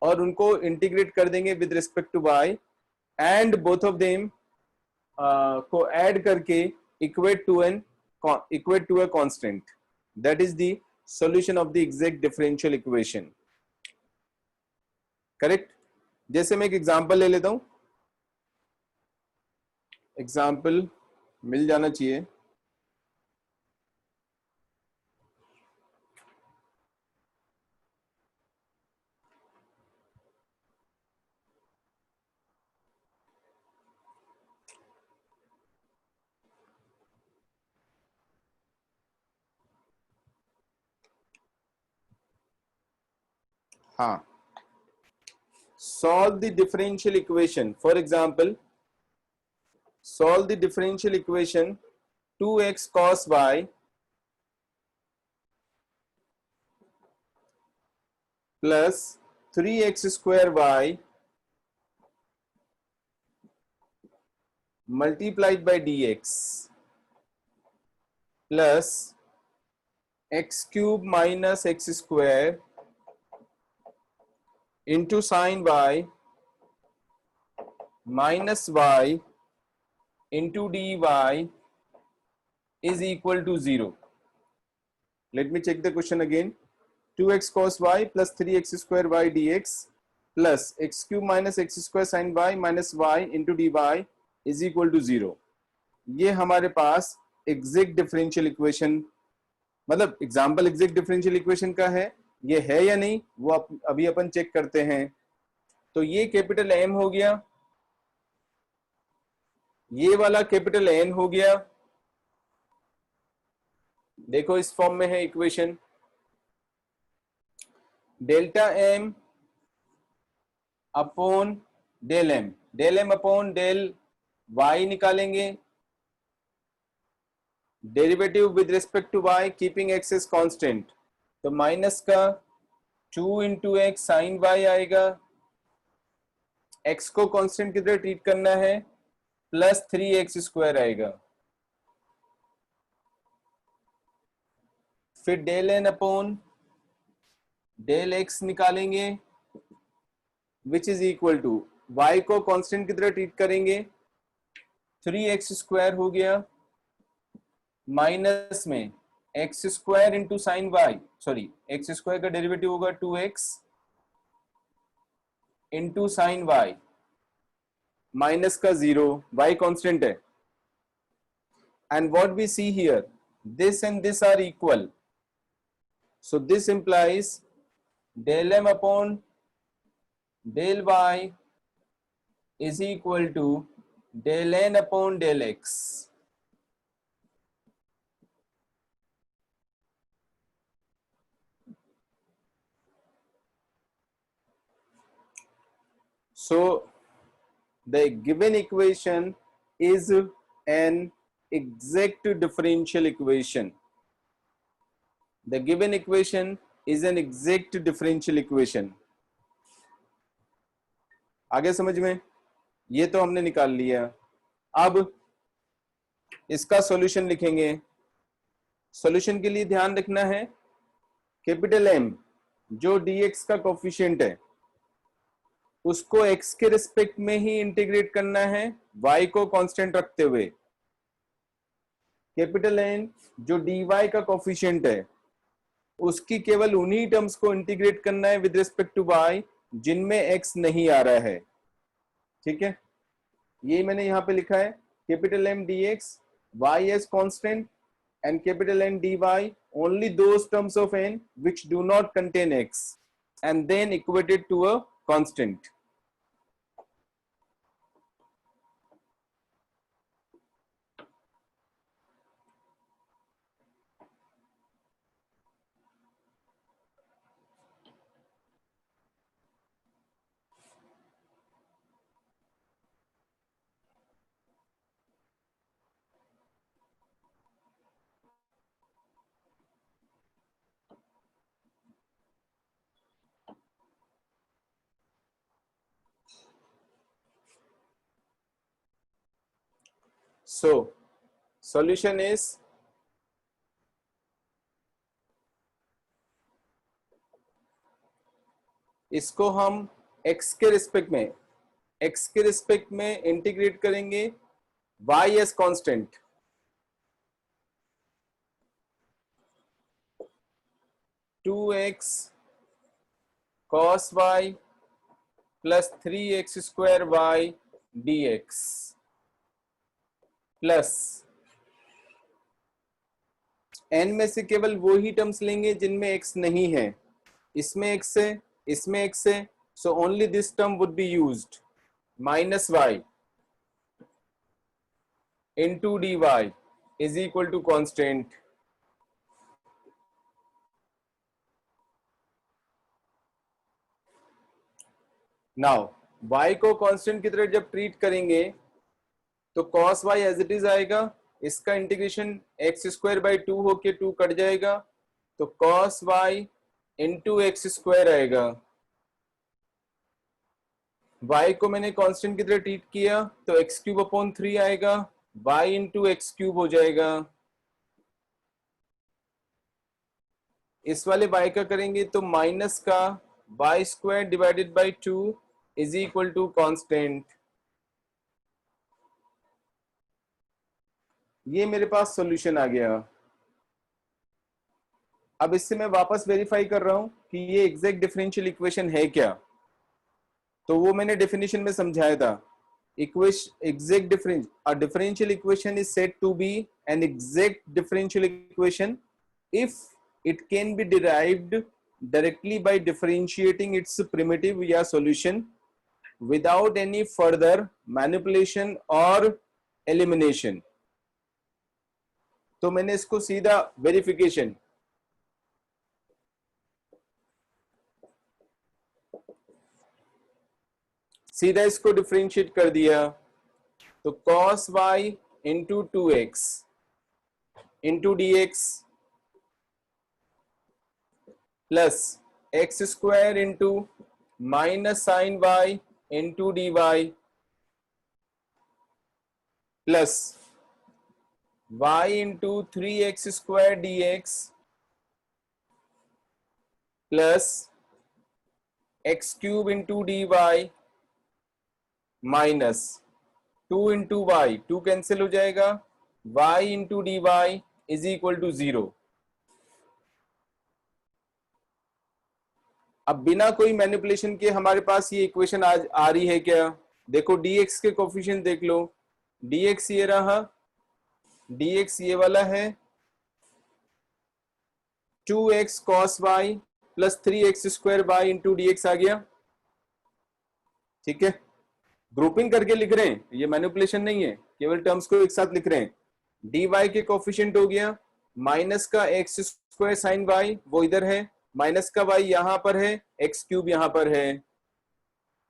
और उनको इंटीग्रेट कर देंगे with respect to y and both of them को ऐड करके equate to a constant. That is the solution of the exact differential equation। Correct. जैसे मैं एक एग्जांपल ले लेता हूं, एग्जांपल मिल जाना चाहिए। हाँ, solve the differential equation. For example, solve the differential equation 2x cos y plus 3x square y multiplied by dx plus x cube minus x square into sin y minus y into dy is equal to 0. Let me check the question again. 2x cos y plus 3x square y dx plus x cube minus x square sin y minus y into dy is equal to 0. ये हमारे पास एग्जैक्ट डिफरेंशियल इक्वेशन, मतलब एग्जाम्पल एग्जैक्ट डिफरेंशियल इक्वेशन का है, ये है या नहीं वो अभी अपन चेक करते हैं। तो ये कैपिटल M हो गया, ये वाला कैपिटल N हो गया। देखो इस फॉर्म में है equation, delta M upon del M, del M upon del Y निकालेंगे, derivative with respect to y keeping x as constant, तो माइनस का 2 इंटू एक्स साइन वाई आएगा, x को कांस्टेंट की तरह ट्रीट करना है, प्लस 3x स्क्वायर आएगा। फिर del n upon del x निकालेंगे which is equal to y को कांस्टेंट की तरह ट्रीट करेंगे, 3x स्क्वायर हो गया, माइनस में x square into sine y, sorry x square का डेरिवेटिव होगा 2x into sine y, minus का 0, y कांस्टेंट है। And what we see here, this and this are equal, So this implies del m upon del y is equal to del n upon del x. So the given equation is an exact differential equation. The given equation is an exact differential equation. आगे समझ में? ये तो हमने निकाल लिया. अब इसका सॉल्यूशन लिखेंगे. सॉल्यूशन के लिए ध्यान रखना है कैपिटल M जो dx का कोफिशिएंट है उसको x के रिस्पेक्ट में ही इंटीग्रेट करना है y को कांस्टेंट रखते हुए. कैपिटल N जो dy का कोफिशिएंट है उसकी केवल उन्हीं टर्म्स को इंटीग्रेट करना है विद रिस्पेक्ट टू y जिनमें x नहीं आ रहा है. ठीक है, यही मैंने यहां पे लिखा है. Capital M dx y as constant and capital N dy only those terms of n which do not contain x and then equated to a constant. So solution is इसको हम x के रिस्पेक्ट में इंटीग्रेट करेंगे y as constant. Two x cos y plus 3x square y dx plus n में से केवल वो ही टर्म्स लेंगे जिनमें x नहीं है. इसमें x है, इसमें x है, so only this term would be used. minus y into dy is equal to constant. Now y को कांस्टेंट की तरह जब ट्रीट करेंगे तो cos y as it is आएगा. इसका इंटीग्रेशन एक्स स्क्वायर बाई 2 होके 2 कट जाएगा तो cos y into x square आएगा. y को मैंने कांस्टेंट की तरह ट्रीट किया तो एक्स क्यूब अपॉन 3 आएगा. y इंटू एक्स क्यूब हो जाएगा. इस वाले y का करेंगे तो माइनस का y square divided by 2 is equal to constant. ये मेरे पास सॉल्यूशन आ गया. अब इससे मैं वापस वेरीफाई कर रहा हूं कि ये एग्जैक्ट डिफरेंशियल इक्वेशन है क्या. तो वो मैंने डेफिनेशन में समझाया था. Exact differential equation is said to be an exact differential equation if it can be derived directly by differentiating its primitive या solution without any further manipulation और एलिमिनेशन. तो मैंने इसको सीधा वेरिफिकेशन सीधा इसको डिफरेंशिएट कर दिया तो cos y into 2x into dx plus x square into minus sine y into dy plus y into 3x square dx plus x cube into dy minus 2 into y. 2 cancel हो जाएगा. y इंटू dy इज इक्वल टू 0. अब बिना कोई मैनिपुलेशन के हमारे पास ये इक्वेशन आज आ रही है क्या. देखो dx के कोफिशिएंट देख लो. dx ये रहा, dx ये वाला है, 2x cos y plus 3x square y into dx आ गया। ठीक है, ग्रुपिंग करके लिख रहे हैं, ये मैनिपुलेशन नहीं है, केवल टर्म्स को एक साथ लिख रहे हैं। dy के कोफिशिएंट हो गया माइनस का x स्क्वायर साइन y, वो इधर है, माइनस का y यहां पर है, x क्यूब यहां पर है।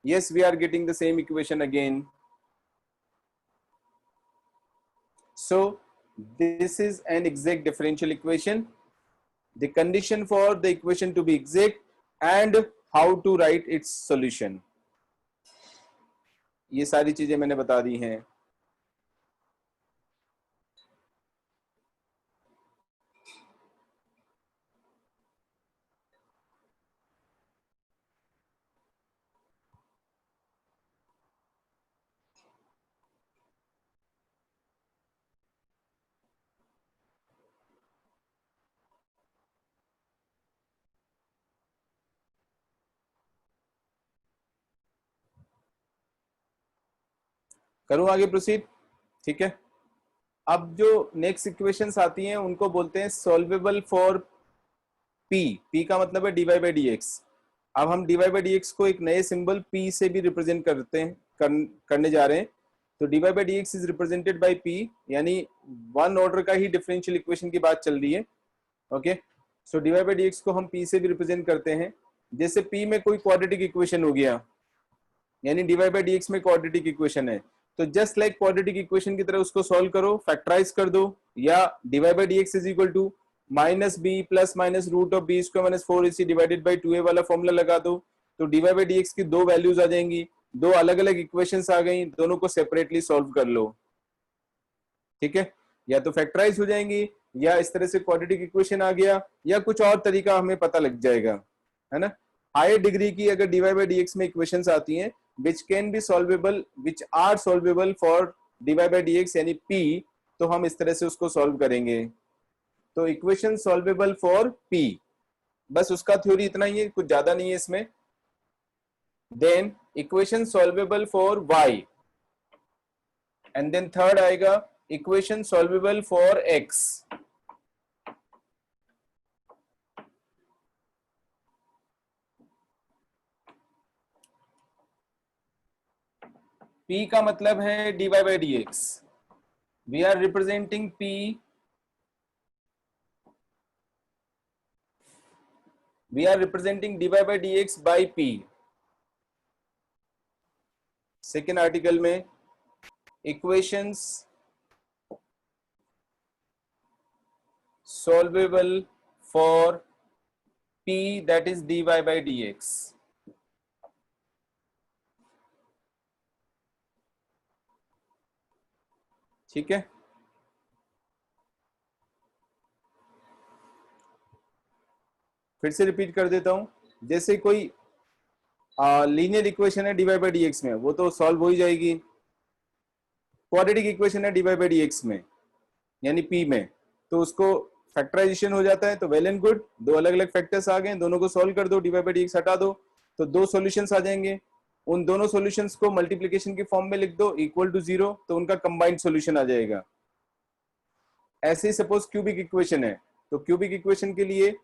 yes we are getting the same equation again. So this is an exact differential equation. The condition for the equation to be exact and how to write its solution. ये सारी चीजें मैंने बता दी हैं। करूं आगे प्रोसीड? ठीक है, अब जो नेक्स्ट इक्वेशंस आती हैं उनको बोलते हैं सॉल्वेबल फॉर p। p का मतलब है dy बाई dx। अब हम dy बाई dx को एक नए सिंबल p से भी रिप्रेजेंट करते हैं, करने जा रहे हैं। तो dy by dx is represented by p, यानी वन ऑर्डर का ही डिफरेंशियल इक्वेशन की बात चल रही है। Okay, so dy by dx को हम p से भी रिप्रेजेंट करते हैं। जैसे p में कोई क्वाड्रेटिक इक्वेशन हो गया, यानी dy बाई dx में क्वाड्रेटिक इक्वेशन है, तो जस्ट लाइक क्वाड्रेटिक इक्वेशन की तरह उसको सॉल्व करो, फैक्टराइज कर दो, या dy by dx is equal to minus b plus minus root of b square minus 4ac divided by 2a वाला फॉर्मूला लगा दो, तो dy बाई dx की दो वैल्यूज आ जाएंगी, दो अलग अलग इक्वेशंस आ गई, दोनों को सेपरेटली सॉल्व कर लो। ठीक है, या तो फैक्टराइज हो जाएंगी, या इस तरह से क्वाड्रेटिक इक्वेशन आ गया, या कुछ और तरीका हमें पता लग जाएगा, है ना। हायर डिग्री की अगर dy बाई dx में इक्वेशंस आती हैं which can be solvable, which are solvable for dy by dx यानी p, तो हम इस तरह से उसको सॉल्व करेंगे। तो इक्वेशन सॉल्वेबल फॉर p, बस उसका थ्योरी इतना ही है, कुछ ज्यादा नहीं है इसमें। Then equation solvable for y, and then third आएगा equation solvable for x। P का मतलब है dy by dx। We are representing P, we are representing dy by dx by P। Second article में equations solvable for P that is dy by dx। ठीक है, फिर से रिपीट कर देता हूं। जैसे कोई लीनियर इक्वेशन है dy बाई dx में, वो तो सॉल्व हो ही जाएगी। क्वाड्रेटिक इक्वेशन है dy बाई dx में यानी p में, तो उसको फैक्टराइजेशन हो जाता है, तो वेल एंड गुड, दो अलग अलग फैक्टर्स आ गए, दोनों को सॉल्व कर दो, dy बाई dx हटा दो, तो दो सॉल्यूशंस आ जाएंगे। उन दोनों सॉल्यूशंस को मल्टीप्लिकेशन के फॉर्म में लिख दो, इक्वल टू 0, तो उनका कंबाइंड सॉल्यूशन आ जाएगा। ऐसे ही सपोज क्यूबिक इक्वेशन है, तो क्यूबिक इक्वेशन के लिए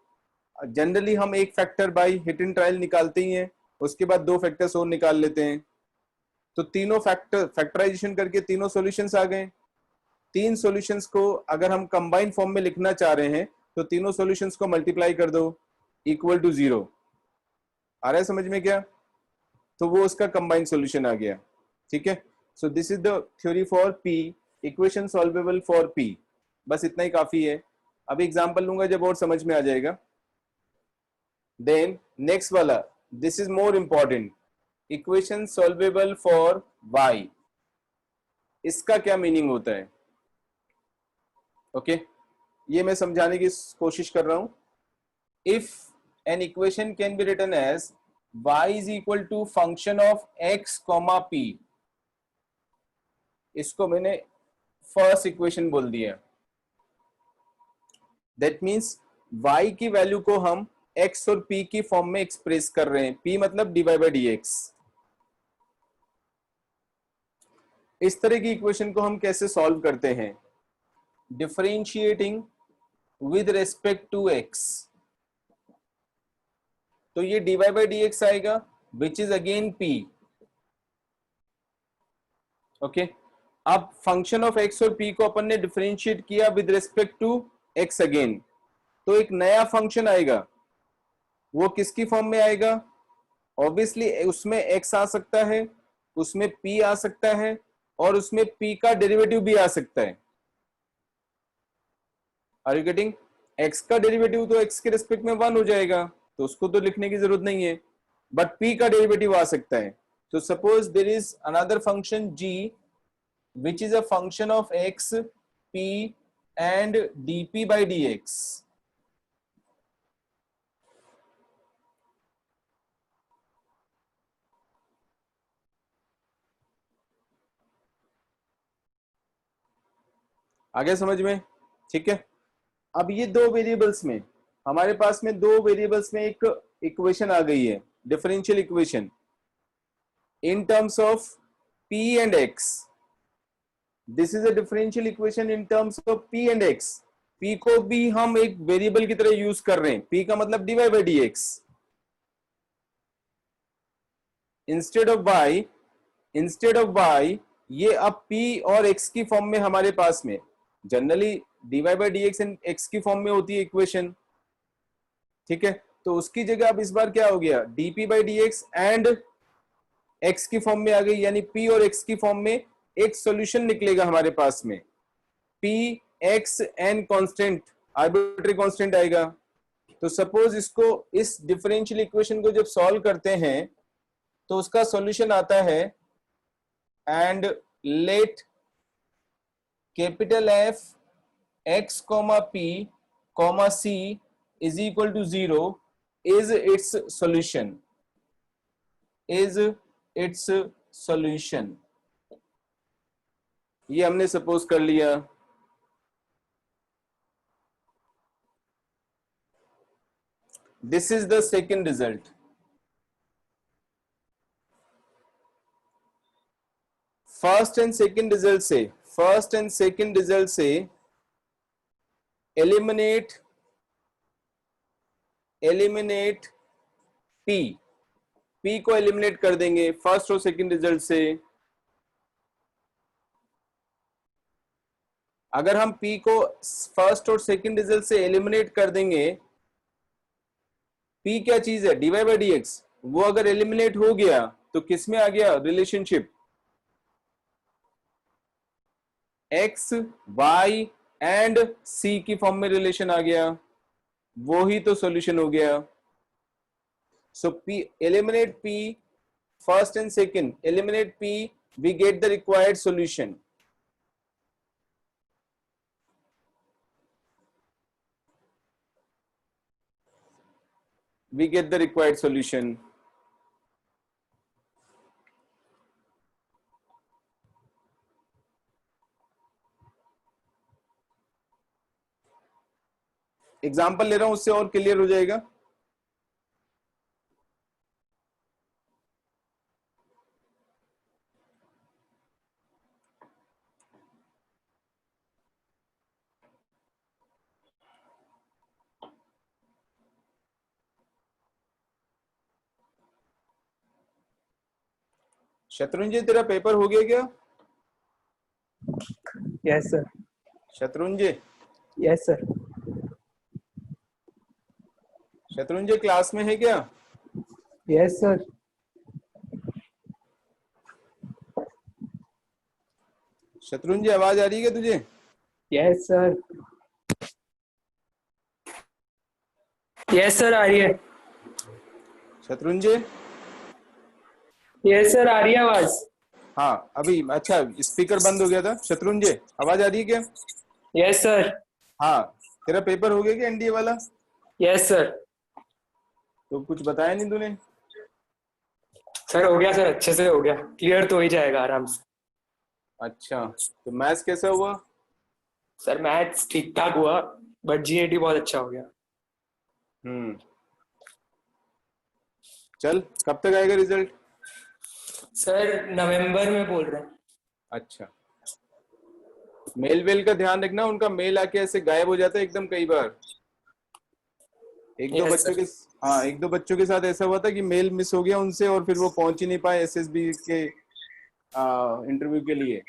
जनरली हम एक factor by hit and trial निकालते ही हैं, उसके बाद दो फैक्टर्स और निकाल लेते हैं। तो तीनों फैक्टराइजेशन करके तीनों सॉल्यूशंस आ गए। तीन सॉल्यूशंस को अगर हम कंबाइंड फॉर्म में लिखना चाह रहे हैं, तो तीनों सॉल्यूशंस को मल्टीप्लाई कर दो, इक्वल टू 0। आ रहा है समझ में क्या? तो वो उसका कंबाइंड सॉल्यूशन आ गया। ठीक है, so this is the theory for p, equation solvable for p. बस इतना ही काफी है। अभी एग्जांपल लूंगा जब और समझ में आ जाएगा। देन नेक्स्ट वाला, this is more important, equation solvable for y. इसका क्या मीनिंग होता है? ओके, ये मैं समझाने की कोशिश कर रहा हूं। If an equation can be written as y is equal to function of x, p, इसको मैंने फर्स्ट इक्वेशन बोल दिया। दैट मीन्स y की वैल्यू को हम x और p की फॉर्म में एक्सप्रेस कर रहे हैं। p मतलब dy by dx। इस तरह की इक्वेशन को हम कैसे सॉल्व करते हैं? Differentiating with respect to x। तो ये dy by dx आएगा which is again p। Okay, अब फंक्शन ऑफ x और p को अपन ने डिफरेंशिएट किया with respect to x again, तो एक नया फंक्शन आएगा। वो किसकी फॉर्म में आएगा? ऑब्वियसली उसमें x आ सकता है, उसमें p आ सकता है, और उसमें p का डेरिवेटिव भी आ सकता है। Are you getting? x का डेरिवेटिव तो x के रिस्पेक्ट में 1 हो जाएगा, तो उसको तो लिखने की जरूरत नहीं है, बट p का डेरिवेटिव आ सकता है। तो suppose there is another function g which is a function of x, p and dp by dx. आगे समझ में? ठीक है। अब ये दो वेरिएबल्स में, हमारे पास में दो वेरिएबल्स में एक इक्वेशन आ गई है, differential equation in terms of p and x. This is a differential equation in terms of p and x. p को भी हम एक वेरिएबल की तरह यूज कर रहे हैं, p का मतलब dy by dx instead of y, ये अब p और x की फॉर्म में हमारे पास में, generally dy by dx in x की फॉर्म में होती है इक्वेशन, ठीक है। तो उसकी जगह अब इस बार क्या हो गया, dp by dx and x की फॉर्म में आ गई, यानी p और x की फॉर्म में एक सॉल्यूशन निकलेगा हमारे पास में। p x n constant, arbitrary constant आएगा। तो सपोज इसको, इस डिफरेंशियल इक्वेशन को जब सॉल्व करते हैं तो उसका सॉल्यूशन आता है, and let capital F x, p, c is equal to 0 is its solution, ये हमने सपोज कर लिया। This is the second result. First and second result से एलिमिनेट p को एलिमिनेट कर देंगे फर्स्ट और सेकेंड रिजल्ट से। अगर हम p को फर्स्ट और सेकेंड रिजल्ट से एलिमिनेट कर देंगे, p क्या चीज है, dy by dx, वो अगर एलिमिनेट हो गया तो किस में आ गया relationship, x, y and c की फॉर्म में रिलेशन आ गया, वो ही तो सॉल्यूशन हो गया। सो p, eliminate p first and second, eliminate p, we get the required solution. We get the required solution. Example ले रहा हूं, उससे और क्लियर हो जाएगा। शत्रुंजय, तेरा पेपर हो गया क्या? Yes sir. Shatrunjay, yes sir. Shatrunjay class में है क्या? Yes sir. शत्रुंजय, आवाज आ रही है क्या तुझे? Yes sir. यस सर, आ रही है। शत्रुंजय, यस सर, आ रही है आवाज। हाँ अभी, अच्छा स्पीकर बंद हो गया था। शत्रुंजय, आवाज आ रही है क्या? Yes sir. हाँ, तेरा पेपर हो गया क्या एनडीए वाला? Yes sir. तो कुछ बताया नहीं तूने? सर हो गया सर, अच्छे से हो गया, क्लियर तो हो ही जाएगा आराम से। अच्छा, तो मैथ्स कैसा हुआ? सर मैथ्स ठीक ठाक हुआ, बट जीएटी बहुत अच्छा हो गया। चल, कब तक आएगा रिजल्ट? सर नवंबर में बोल रहे हैं। अच्छा, मेल वेल का ध्यान रखना, उनका मेल आके ऐसे गायब हो जाता है एकदम कई बार। एक दो Yes, बच्चों sir. के हाँ एक दो बच्चों के साथ ऐसा हुआ था कि मेल मिस हो गया उनसे और फिर वो पहुंच ही नहीं पाए एसएसबी के इंटरव्यू के लिए।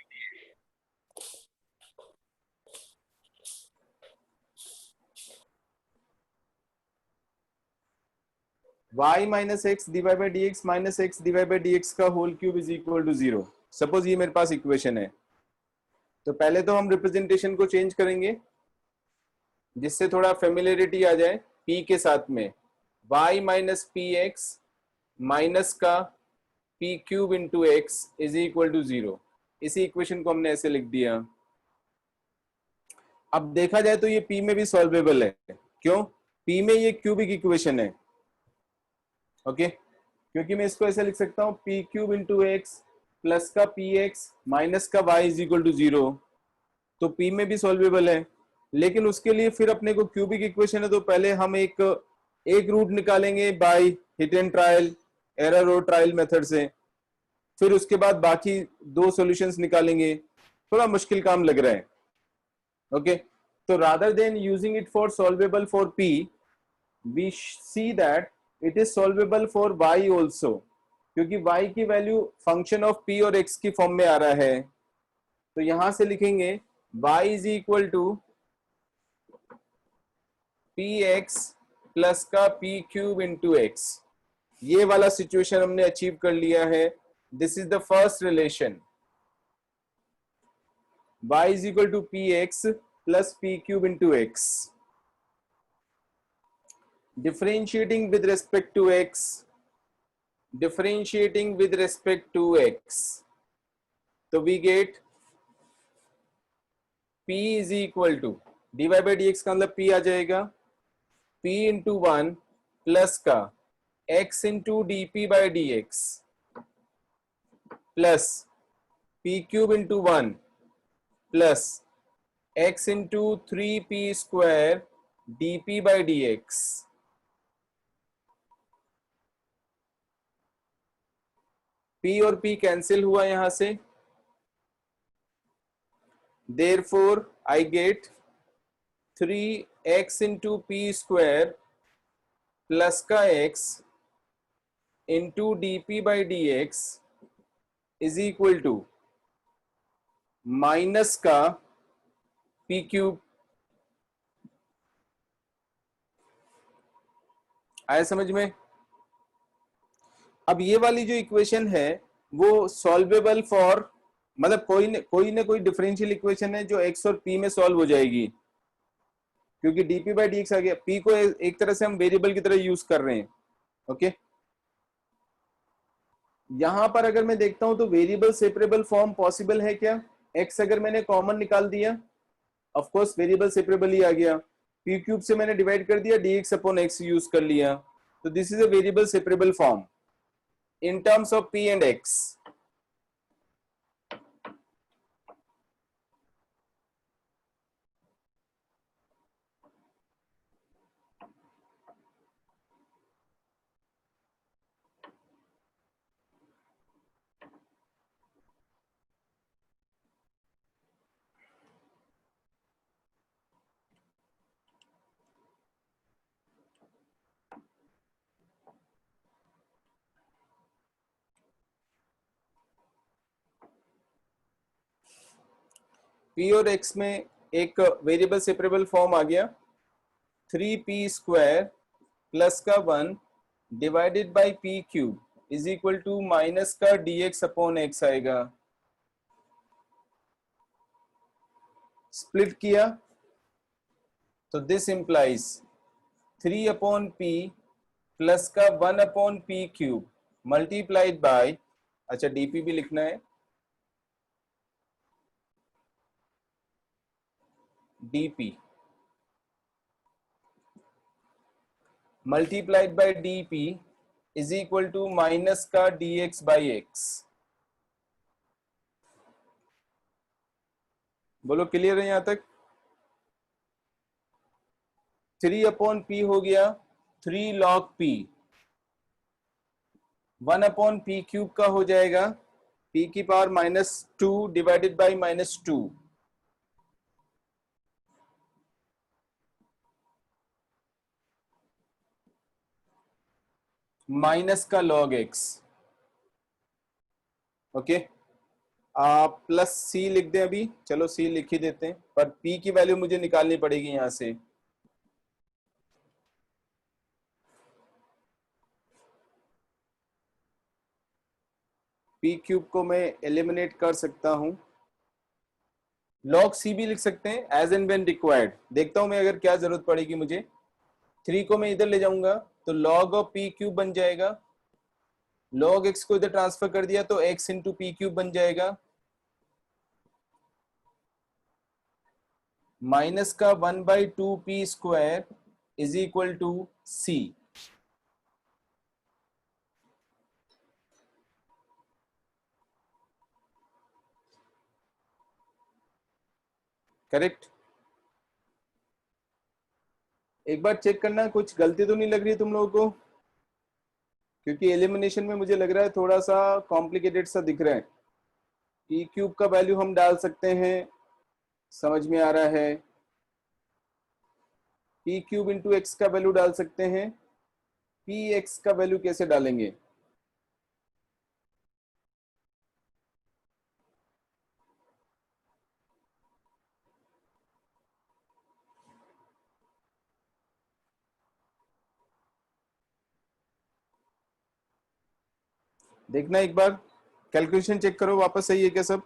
y minus x divide by d x minus x divide by d x का whole cube is equal to 0। Suppose ये मेरे पास इक्वेशन है, तो पहले तो हम रिप्रेजेंटेशन को चेंज करेंगे जिससे थोड़ा फेमिलियरिटी आ जाए p के साथ में। y minus p x minus का p cube into x is equal to 0। इसी इक्वेशन को हमने ऐसे लिख दिया। अब देखा जाए तो ये p में भी सॉल्वेबल है। क्यों? p में ये क्यूबिक इक्वेशन है। ओके क्योंकि मैं इसको ऐसे लिख सकता हूँ p cube into x plus का पी एक्स माइनस का y इज इक्वल टू 0। तो p में भी सॉल्वेबल है, लेकिन उसके लिए फिर अपने को क्यूबिक इक्वेशन है तो पहले हम एक रूट निकालेंगे by hit and trial, error और ट्रायल मेथड से। फिर उसके बाद बाकी दो सॉल्यूशंस निकालेंगे। थोड़ा मुश्किल काम लग रहा है। ओके तो rather than using it for solvable for p, we see that it is solvable for y also, क्योंकि y की वैल्यू फंक्शन ऑफ p और x की फॉर्म में आ रहा है। तो यहां से लिखेंगे y is equal to p x plus का p क्यूब इंटू एक्स। ये वाला सिचुएशन हमने अचीव कर लिया है। This is the first relation, y is equal to p x plus p cube into x. differentiating with respect to x, differentiating with respect to x, तो we get p is equal to dy by dx का मतलब p आ जाएगा p इंटू 1 प्लस का x into dp by dx plus p cube into 1 plus x into 3p square dp by dx। p और p कैंसिल हुआ यहां से, therefore I get 3x into p square plus का x into dp by dx is equal to minus का p क्यूब। आया समझ में? अब ये वाली जो इक्वेशन है वो सॉल्वेबल फॉर, मतलब कोई ना कोई डिफरेंशियल इक्वेशन है जो x और p में सॉल्व हो जाएगी, क्योंकि dp बाई dx आ गया। p को एक तरह से हम वेरिएबल की तरह यूज कर रहे हैं। ओके यहां पर अगर मैं देखता हूं तो वेरिएबल सेपरेबल फॉर्म पॉसिबल है क्या? x अगर मैंने कॉमन निकाल दिया, ऑफ कोर्स वेरिएबल सेपरेबल ही आ गया। p क्यूब से मैंने डिवाइड कर दिया, dx अपॉन x यूज कर लिया, तो this is a variable separable form in terms of p and x। p और x में एक वेरिएबल सेपरेबल फॉर्म आ गया, 3p स्क्वायर प्लस का 1 divided by p cube is equal to minus का dx अपॉन x आएगा। स्प्लिट किया तो this implies 3 upon p plus का 1 upon p cube multiplied by, अच्छा dp भी लिखना है, dp multiplied by dp is equal to minus का dx बाई x। बोलो क्लियर है यहां तक? 3 अपॉन p हो गया 3 log p, 1 upon p cube का हो जाएगा p की पावर -2 डिवाइडेड बाई -2। माइनस का log x, ओके। प्लस सी लिख दें अभी, चलो सी लिख ही देते हैं, पर p की वैल्यू मुझे निकालनी पड़ेगी यहां से। p क्यूब को मैं एलिमिनेट कर सकता हूं, log c भी लिख सकते हैं, एज एंड व्हेन रिक्वायर्ड। देखता हूं मैं अगर क्या जरूरत पड़ेगी मुझे। 3 को मैं इधर ले जाऊंगा तो log ऑफ p क्यूब बन जाएगा, log x को इधर ट्रांसफर कर दिया तो x इंटू पी क्यूब बन जाएगा, माइनस का 1/2p square is equal to c। Correct. एक बार चेक करना कुछ गलती तो नहीं लग रही तुम लोगों को, क्योंकि एलिमिनेशन में मुझे लग रहा है थोड़ा सा कॉम्प्लिकेटेड सा दिख रहा है। पी क्यूब का वैल्यू हम डाल सकते हैं, समझ में आ रहा है। पी क्यूब इंटू एक्स का वैल्यू डाल सकते हैं, पी एक्स का वैल्यू कैसे डालेंगे? देखना एक बार, कैलकुलेशन चेक करो वापस, सही है क्या सब?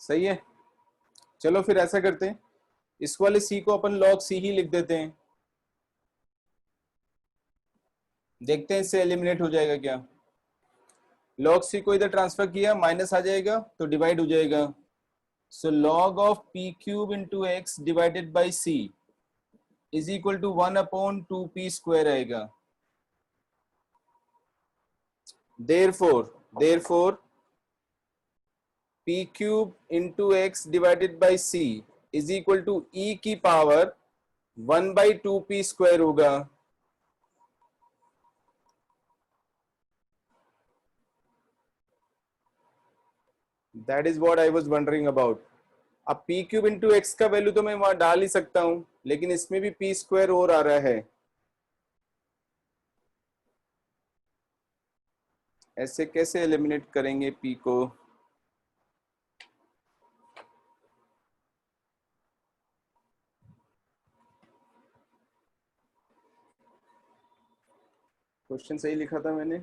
सही है। चलो फिर ऐसा करते हैं, इस वाले c को अपन log c ही लिख देते हैं, देखते हैं इससे एलिमिनेट हो जाएगा क्या। log c को इधर ट्रांसफर किया, माइनस आ जाएगा तो डिवाइड हो जाएगा, so log of p cube into x divided by c is equal to 1/2p square आएगा। therefore p cube into x divided by c is equal to e की पावर 1/2p स्क्वायर होगा। That is what I was wondering about. अब p क्यूब इंटू एक्स का वैल्यू तो मैं वहां डाल ही सकता हूं, लेकिन इसमें भी p स्क्वायर और आ रहा है, ऐसे कैसे एलिमिनेट करेंगे p को? क्वेश्चन सही लिखा था मैंने?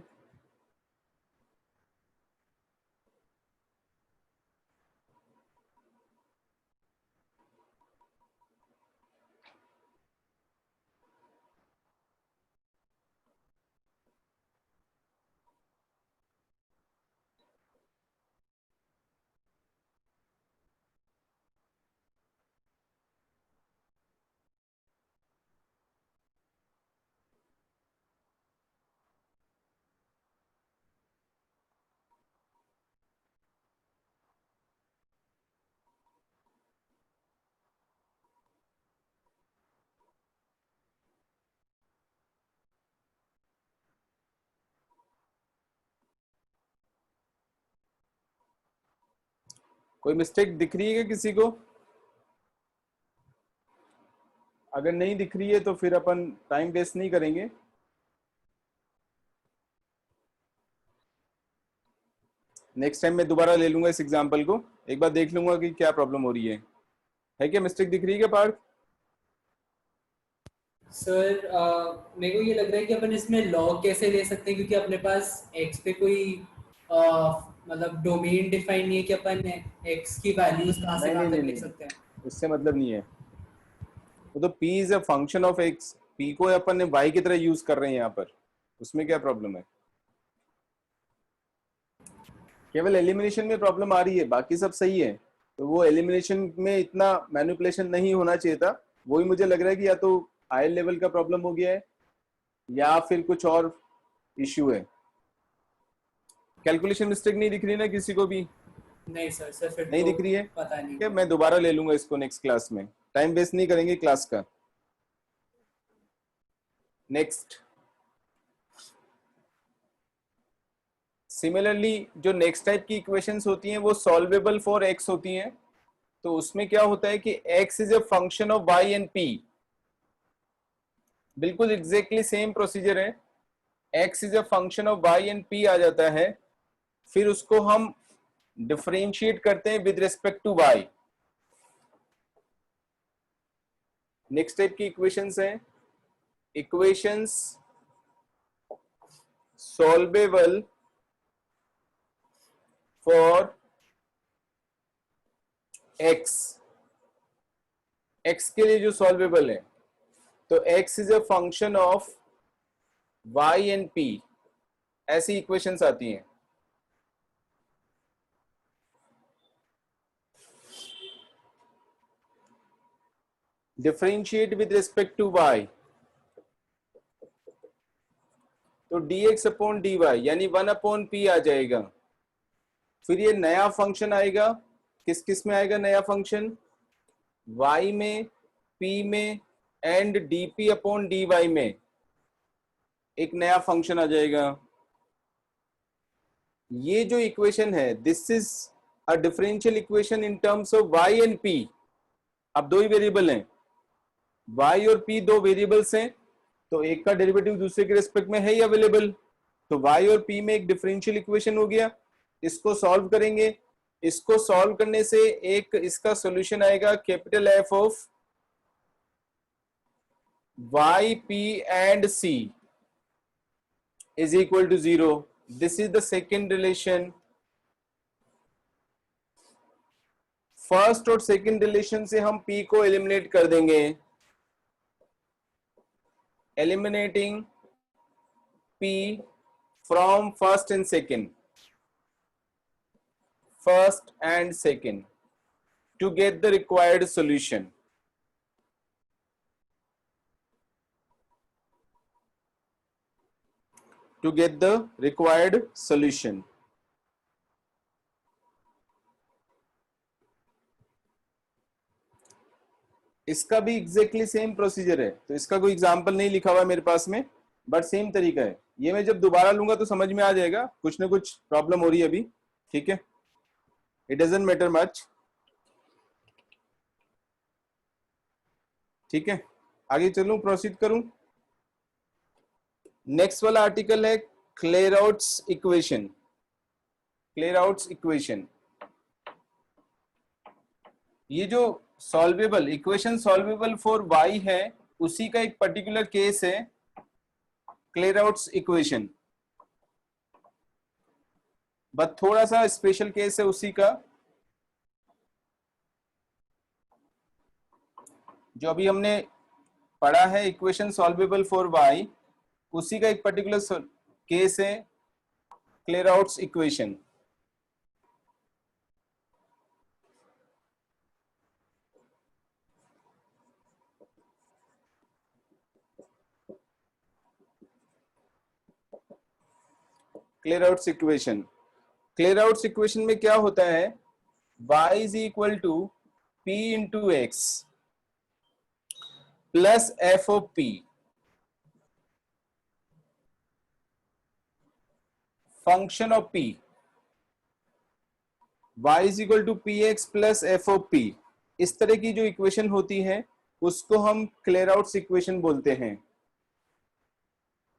कोई मिस्टेक दिख रही है क्या किसी को? अगर नहीं दिख रही है तो फिर अपन टाइम वेस्ट नहीं करेंगे। नेक्स्ट टाइम मैं दोबारा ले लूंगा इस एग्जांपल को, एक बार देख लूंगा कि क्या प्रॉब्लम हो रही है क्या मिस्टेक दिख रही है क्या पार्थ? सर मेरे को ये लग रहा है कि अपन इसमें लॉग कैसे ले सकते हैं, क्योंकि अपने पास x पे कोई मतलब डोमेन डिफाइन नहीं है कि अपन x की वैल्यूज कहाँ से नहीं कहाँ नहीं तक नहीं लिख नहीं, सकते हैं। उससे मतलब नहीं है। वो तो p is a function of x, p को अपन ने y की तरह यूज कर रहे हैं यहाँ पर, उसमें क्या प्रॉब्लम है? केवल एलिमिनेशन में प्रॉब्लम आ रही है, बाकी सब सही है। तो वो एलिमिनेशन में इतना मैनिपुलेशन नहीं होना चाहिए था। वही मुझे लग रहा है कि या तो हाई लेवल का प्रॉब्लम हो गया है या फिर कुछ और इश्यू है। कैलकुलेशन मिस्टेक नहीं दिख रही ना किसी को भी? नहीं सर, सर फिर नहीं तो दिख रही है? पता नहीं ठीक है, क्या। मैं दोबारा ले लूंगा इसको नेक्स्ट क्लास में, टाइम वेस्ट नहीं करेंगे क्लास का। नेक्स्ट, सिमिलरली जो नेक्स्ट टाइप की इक्वेशंस होती हैं वो सॉल्वेबल फॉर x होती हैं। तो उसमें क्या होता है कि x is a function of y and p, बिल्कुल एग्जैक्टली सेम प्रोसीजर है। x is a function of y and p आ जाता है, फिर उसको हम डिफरेंशिएट करते हैं with respect to y। Next type की इक्वेशंस हैं equations solvable for x, x के लिए जो सॉल्वेबल है, तो x is a function of y and p, ऐसी इक्वेशंस आती हैं। Differentiate with respect to y, तो dx अपॉन dy यानी 1 अपॉन p आ जाएगा। फिर ये नया फंक्शन आएगा, किस किस में आएगा नया फंक्शन? y में, p में एंड dp अपॉन dy में एक नया फंक्शन आ जाएगा। ये जो इक्वेशन है this is a differential equation in terms of y and p। अब दो ही वेरिएबल हैं, y और p दो वेरिएबल्स हैं, तो एक का डेरिवेटिव दूसरे के रिस्पेक्ट में है ही अवेलेबल। तो y और p में एक डिफरेंशियल इक्वेशन हो गया। इसको सॉल्व करेंगे, इसको सॉल्व करने से एक इसका सॉल्यूशन आएगा capital F of y, p and c is equal to 0. This is the second relation. First और सेकंड रिलेशन से हम p को एलिमिनेट कर देंगे, eliminating p from first and second to get the required solution. To get the required solution. इसका भी एग्जैक्टली सेम प्रोसीजर है, तो इसका कोई एग्जांपल नहीं लिखा हुआ है मेरे पास में, बट सेम तरीका है। ये मैं जब दोबारा लूंगा तो समझ में आ जाएगा, कुछ ना कुछ प्रॉब्लम हो रही है अभी, ठीक है, इट डजंट मैटर मच। ठीक है, आगे चलूं, प्रोसीड करूं। नेक्स्ट वाला आर्टिकल है क्लेराउट्स इक्वेशन। क्लेराउट्स इक्वेशन, ये जो solvable equation solvable for y है, उसी का एक पर्टिकुलर केस है क्लेराउट्स इक्वेशन, बट थोड़ा सा स्पेशल केस है उसी का। जो अभी हमने पढ़ा है इक्वेशन सॉल्वेबल फॉर y, उसी का एक पर्टिकुलर केस है Clairaut's equation. Clairaut's equation, Clairaut's equation में क्या होता है, y is equal to p into x plus f of p, function of p, y is equal to p x plus f of p। इस तरह की जो इक्वेशन होती है उसको हम क्लेराउट्स इक्वेशन बोलते हैं।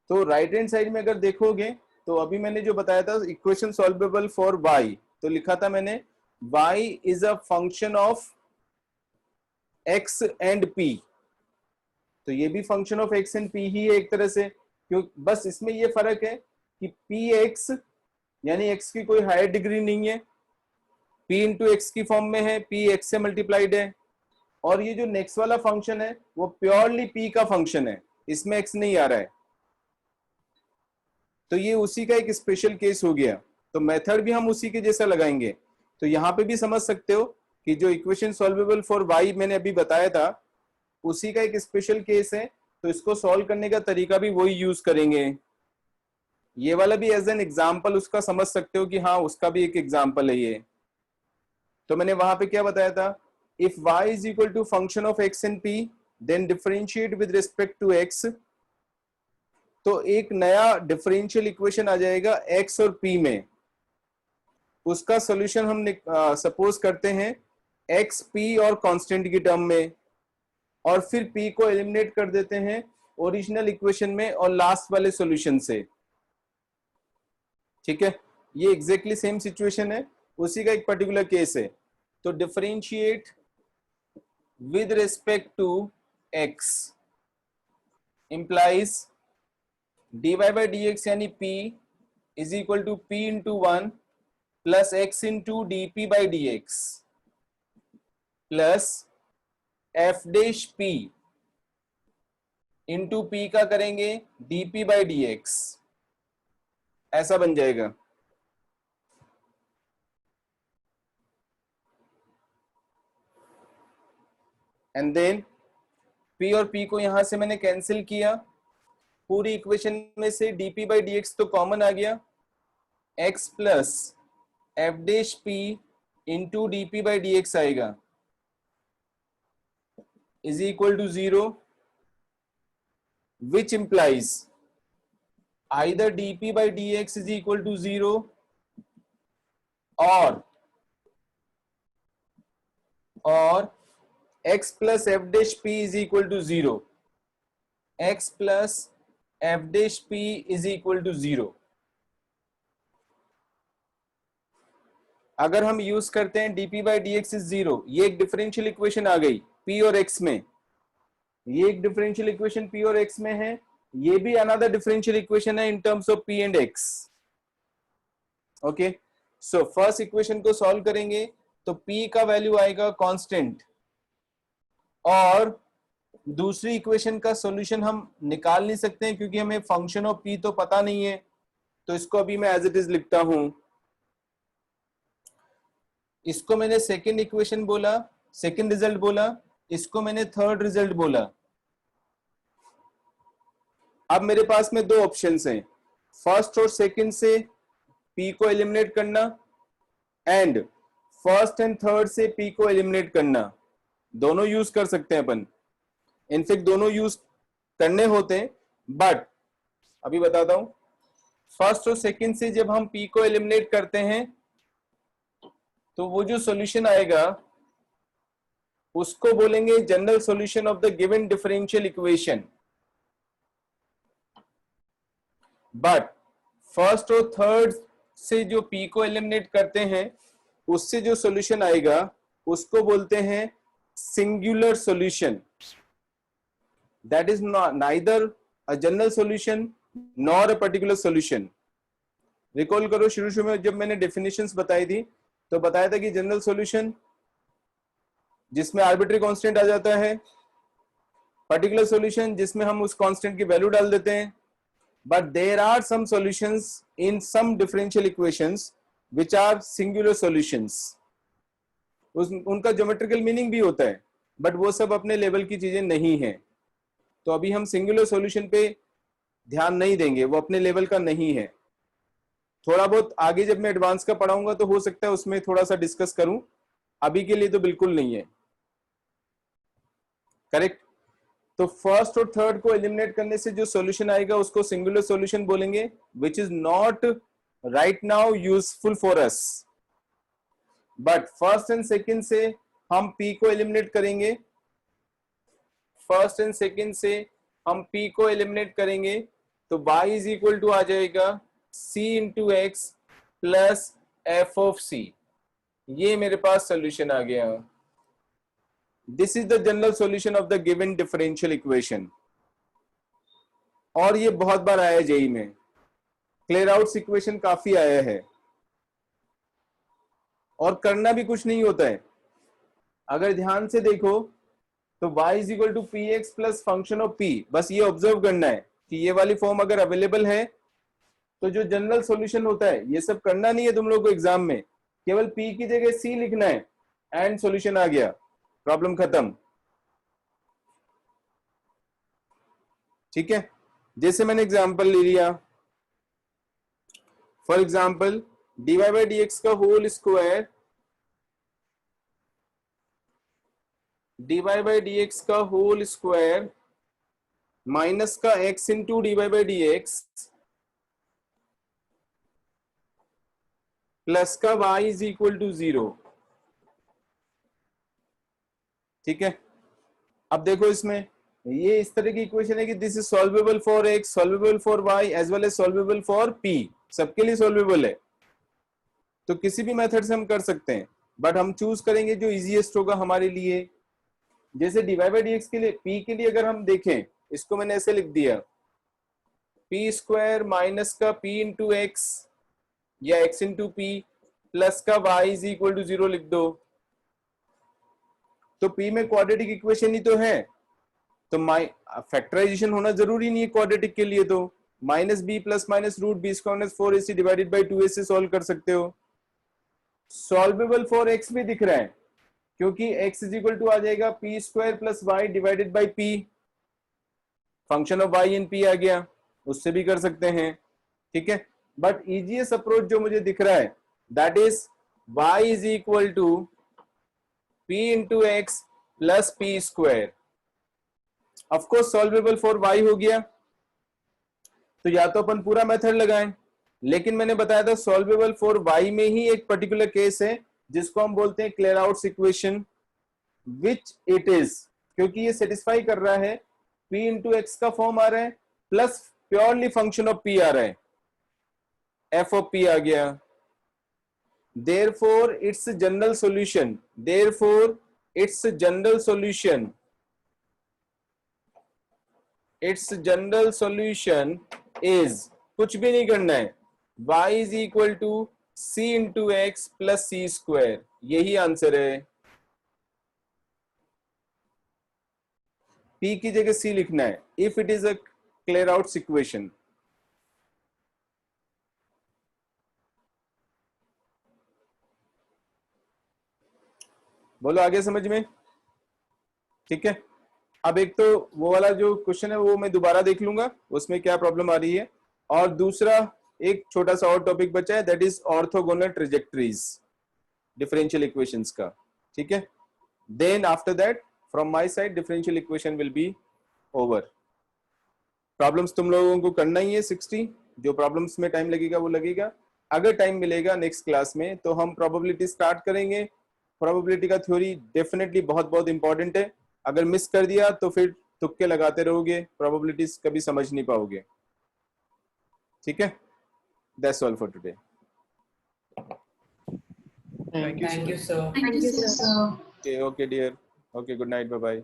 तो राइट हैंड साइड में अगर देखोगे तो अभी मैंने जो बताया था इक्वेशन सॉल्वेबल फॉर y, तो लिखा था मैंने y इज a function of x and p। तो ये भी function of x and p ही है एक तरह से, क्यों बस इसमें ये फर्क है कि पी एक्स यानी एक्स की कोई हायर डिग्री नहीं है, पी इंटू एक्स की फॉर्म में है, पी एक्स से मल्टीप्लाइड है, और ये जो नेक्स्ट वाला फंक्शन है वो प्योरली पी का फंक्शन है, इसमें एक्स नहीं आ रहा है। तो ये उसी का एक स्पेशल केस हो गया। तो मेथड भी हम उसी के जैसा लगाएंगे। तो यहाँ पे भी समझ सकते हो कि जो इक्वेशन सॉल्वेबल फॉर वाई मैंने अभी बताया था उसी का एक स्पेशल केस है, तो इसको सॉल्व करने का तरीका भी वही यूज करेंगे। ये वाला भी एज एन एग्जाम्पल उसका समझ सकते हो कि हाँ उसका भी एक एग्जाम्पल है ये। तो मैंने वहां पे क्या बताया था, if y is equal to function of x and p then differentiate with respect to x, तो एक नया डिफरेंशियल इक्वेशन आ जाएगा x और p में। उसका सॉल्यूशन हम सपोज करते हैं x p और कांस्टेंट की टर्म में, और फिर p को एलिमिनेट कर देते हैं ओरिजिनल इक्वेशन में और लास्ट वाले सॉल्यूशन से। ठीक है, ये एग्जैक्टली सेम सिचुएशन है, उसी का एक पर्टिकुलर केस है। तो differentiate with respect to x implies dy by dx यानी p is equal to p into 1 plus x into dp by dx plus f dash p into p का करेंगे dp by dx, ऐसा बन जाएगा। एंड देन p और p को यहां से मैंने कैंसिल किया, पूरी इक्वेशन में से dp by dx तो कॉमन आ गया, x plus f dash p into dp by dx आएगा is equal to 0, which implies either dp by dx is equal to 0 or x plus f dash p is equal to 0, x plus f dash p is equal to 0। अगर हम यूज करते हैं dp by dx is 0, ये एक डिफरेंशियल इक्वेशन आ गई p और x में, ये एक डिफरेंशियल इक्वेशन p और x में है, ये भी अनदर डिफरेंशियल इक्वेशन है in terms of p and x। Okay, so first equation को सॉल्व करेंगे तो p का वैल्यू आएगा कांस्टेंट, और दूसरी इक्वेशन का सॉल्यूशन हम निकाल नहीं सकते हैं क्योंकि हमें फंक्शन ऑफ p तो पता नहीं है, तो इसको अभी मैं एज इट इज लिखता हूं। इसको मैंने सेकंड इक्वेशन बोला, सेकंड रिजल्ट बोला, इसको मैंने थर्ड रिजल्ट बोला। अब मेरे पास में दो ऑप्शंस हैं, फर्स्ट और सेकंड से p को एलिमिनेट करना एंड फर्स्ट एंड थर्ड से p को एलिमिनेट करना। दोनों यूज कर सकते हैं अपन, इनफैक्ट दोनों यूज करने होते हैं, बट अभी बताता हूं। फर्स्ट और सेकंड से जब हम p को एलिमिनेट करते हैं तो वो जो सॉल्यूशन आएगा उसको बोलेंगे general solution of the given differential equation. But first और थर्ड से जो p को एलिमिनेट करते हैं उससे जो सॉल्यूशन आएगा उसको बोलते हैं singular solution. That is neither a general solution nor a particular solution. Recall करो, शुरू में जब मैंने डेफिनेशंस बताई थी तो बताया था कि जनरल सॉल्यूशन जिसमें आर्बिट्री कांस्टेंट आ जाता है, पर्टिकुलर सॉल्यूशन जिसमें हम उस कांस्टेंट की वैल्यू डाल देते हैं, but there are some solutions in some differential equations which are singular solutions। उनका ज्योमेट्रिकल मीनिंग भी होता है, बट वो सब अपने लेवल की चीजें नहीं है। तो अभी हम सिंगुलर सॉल्यूशन पे ध्यान नहीं देंगे, वो अपने लेवल का नहीं है। थोड़ा बहुत आगे जब मैं एडवांस का पढ़ाऊंगा तो हो सकता है उसमें थोड़ा सा डिस्कस करूं, अभी के लिए तो बिल्कुल नहीं है। करेक्ट। तो फर्स्ट और थर्ड को एलिमिनेट करने से जो सॉल्यूशन आएगा उसको सिंगुलर सॉल्यूशन बोलेंगे, which is not right now useful for us. But first and second से हम p को एलिमिनेट करेंगे, फर्स्ट एंड सेकंड से हम p को एलिमिनेट करेंगे तो y इज इक्वल टू आ जाएगा c into x plus f of c। ये मेरे पास सोल्यूशन आ गया। This is the general solution of the given differential equation. और ये बहुत बार आया है जेई में, क्लियर आउट इक्वेशन काफी आया है, और करना भी कुछ नहीं होता है। अगर ध्यान से देखो तो y is equal to p x plus function of p, बस ये ऑब्जर्व करना है कि ये वाली फॉर्म अगर अवेलेबल है तो जो जनरल सॉल्यूशन होता है, ये सब करना नहीं है तुम लोग को एग्जाम में, केवल p की जगह c लिखना है एंड सॉल्यूशन आ गया, प्रॉब्लम खत्म। ठीक है, जैसे मैंने एग्जांपल ले लिया, for example dy by d x का whole square, dy by d x का होल स्क्वायर माइनस का x into dy by d x plus का y इज इक्वल टू 0। ठीक है, अब देखो इसमें ये इस तरह की इक्वेशन है कि this is solvable for x, solvable for y as well as solvable for p, सबके लिए सॉल्वेबल है। तो किसी भी मेथड से हम कर सकते हैं, बट हम चूज करेंगे जो इजीएस्ट होगा हमारे लिए। जैसे dy बाई डी एक्स के लिए, p के लिए अगर हम देखें, इसको मैंने ऐसे लिख दिया, p स्क्वायर माइनस का p इंटू एक्स या x इंटू p प्लस का y इज इक्वल टू 0 लिख दो। तो p में क्वाड्रेटिक इक्वेशन ही तो है, तो फैक्टराइजेशन होना जरूरी नहीं है क्वाड्रेटिक के लिए, तो minus b plus minus root b square minus 4ac divided by 2a से सॉल्व कर सकते हो। सॉल्वेबल फॉर x भी दिख रहा है, क्योंकि x इज इक्वल टू आ जाएगा p square plus y divided by p, function of y in p आ गया, उससे भी कर सकते हैं। ठीक है, बट इजीएस्ट अप्रोच जो मुझे दिख रहा है that is y is equal to p into x plus p square. Of course solvable for y हो गया, तो या तो अपन पूरा मेथड लगाएं, लेकिन मैंने बताया था सॉल्वेबल फॉर y में ही एक पर्टिकुलर केस है जिसको हम बोलते हैं clear out equation, which it is, क्योंकि ये सेटिस्फाई कर रहा है p इंटू एक्स का फॉर्म आ रहा है plus purely function of p आ रहा है, f ऑफ p आ गया। therefore its general solution, therefore its general solution, its general solution is, कुछ भी नहीं करना है, y is equal to c into x plus c square, यही आंसर है। p की जगह c लिखना है if it is a clear out equation। बोलो आगे समझ में? ठीक है, अब एक तो वो वाला जो क्वेश्चन है वो मैं दोबारा देख लूंगा उसमें क्या प्रॉब्लम आ रही है, और दूसरा एक छोटा सा और टॉपिक बचा है that is orthogonal trajectories differential equations का। ठीक है, then after that from my side differential equation will be over. Problems तुम लोगों को करना ही है 60, जो प्रॉब्लम्स में टाइम लगेगा वो लगेगा। अगर टाइम मिलेगा नेक्स्ट क्लास में तो हम प्रोबेबिलिटी स्टार्ट करेंगे। प्रोबेबिलिटी का थ्योरी डेफिनेटली बहुत बहुत इंपॉर्टेंट है, अगर मिस कर दिया तो फिर तुक्के लगाते रहोगे, प्रोबेबिलिटीज कभी समझ नहीं पाओगे। ठीक है, that's all for today. Thank you, sir. Thank you, sir. Okay, okay dear. Okay, good night, bye bye.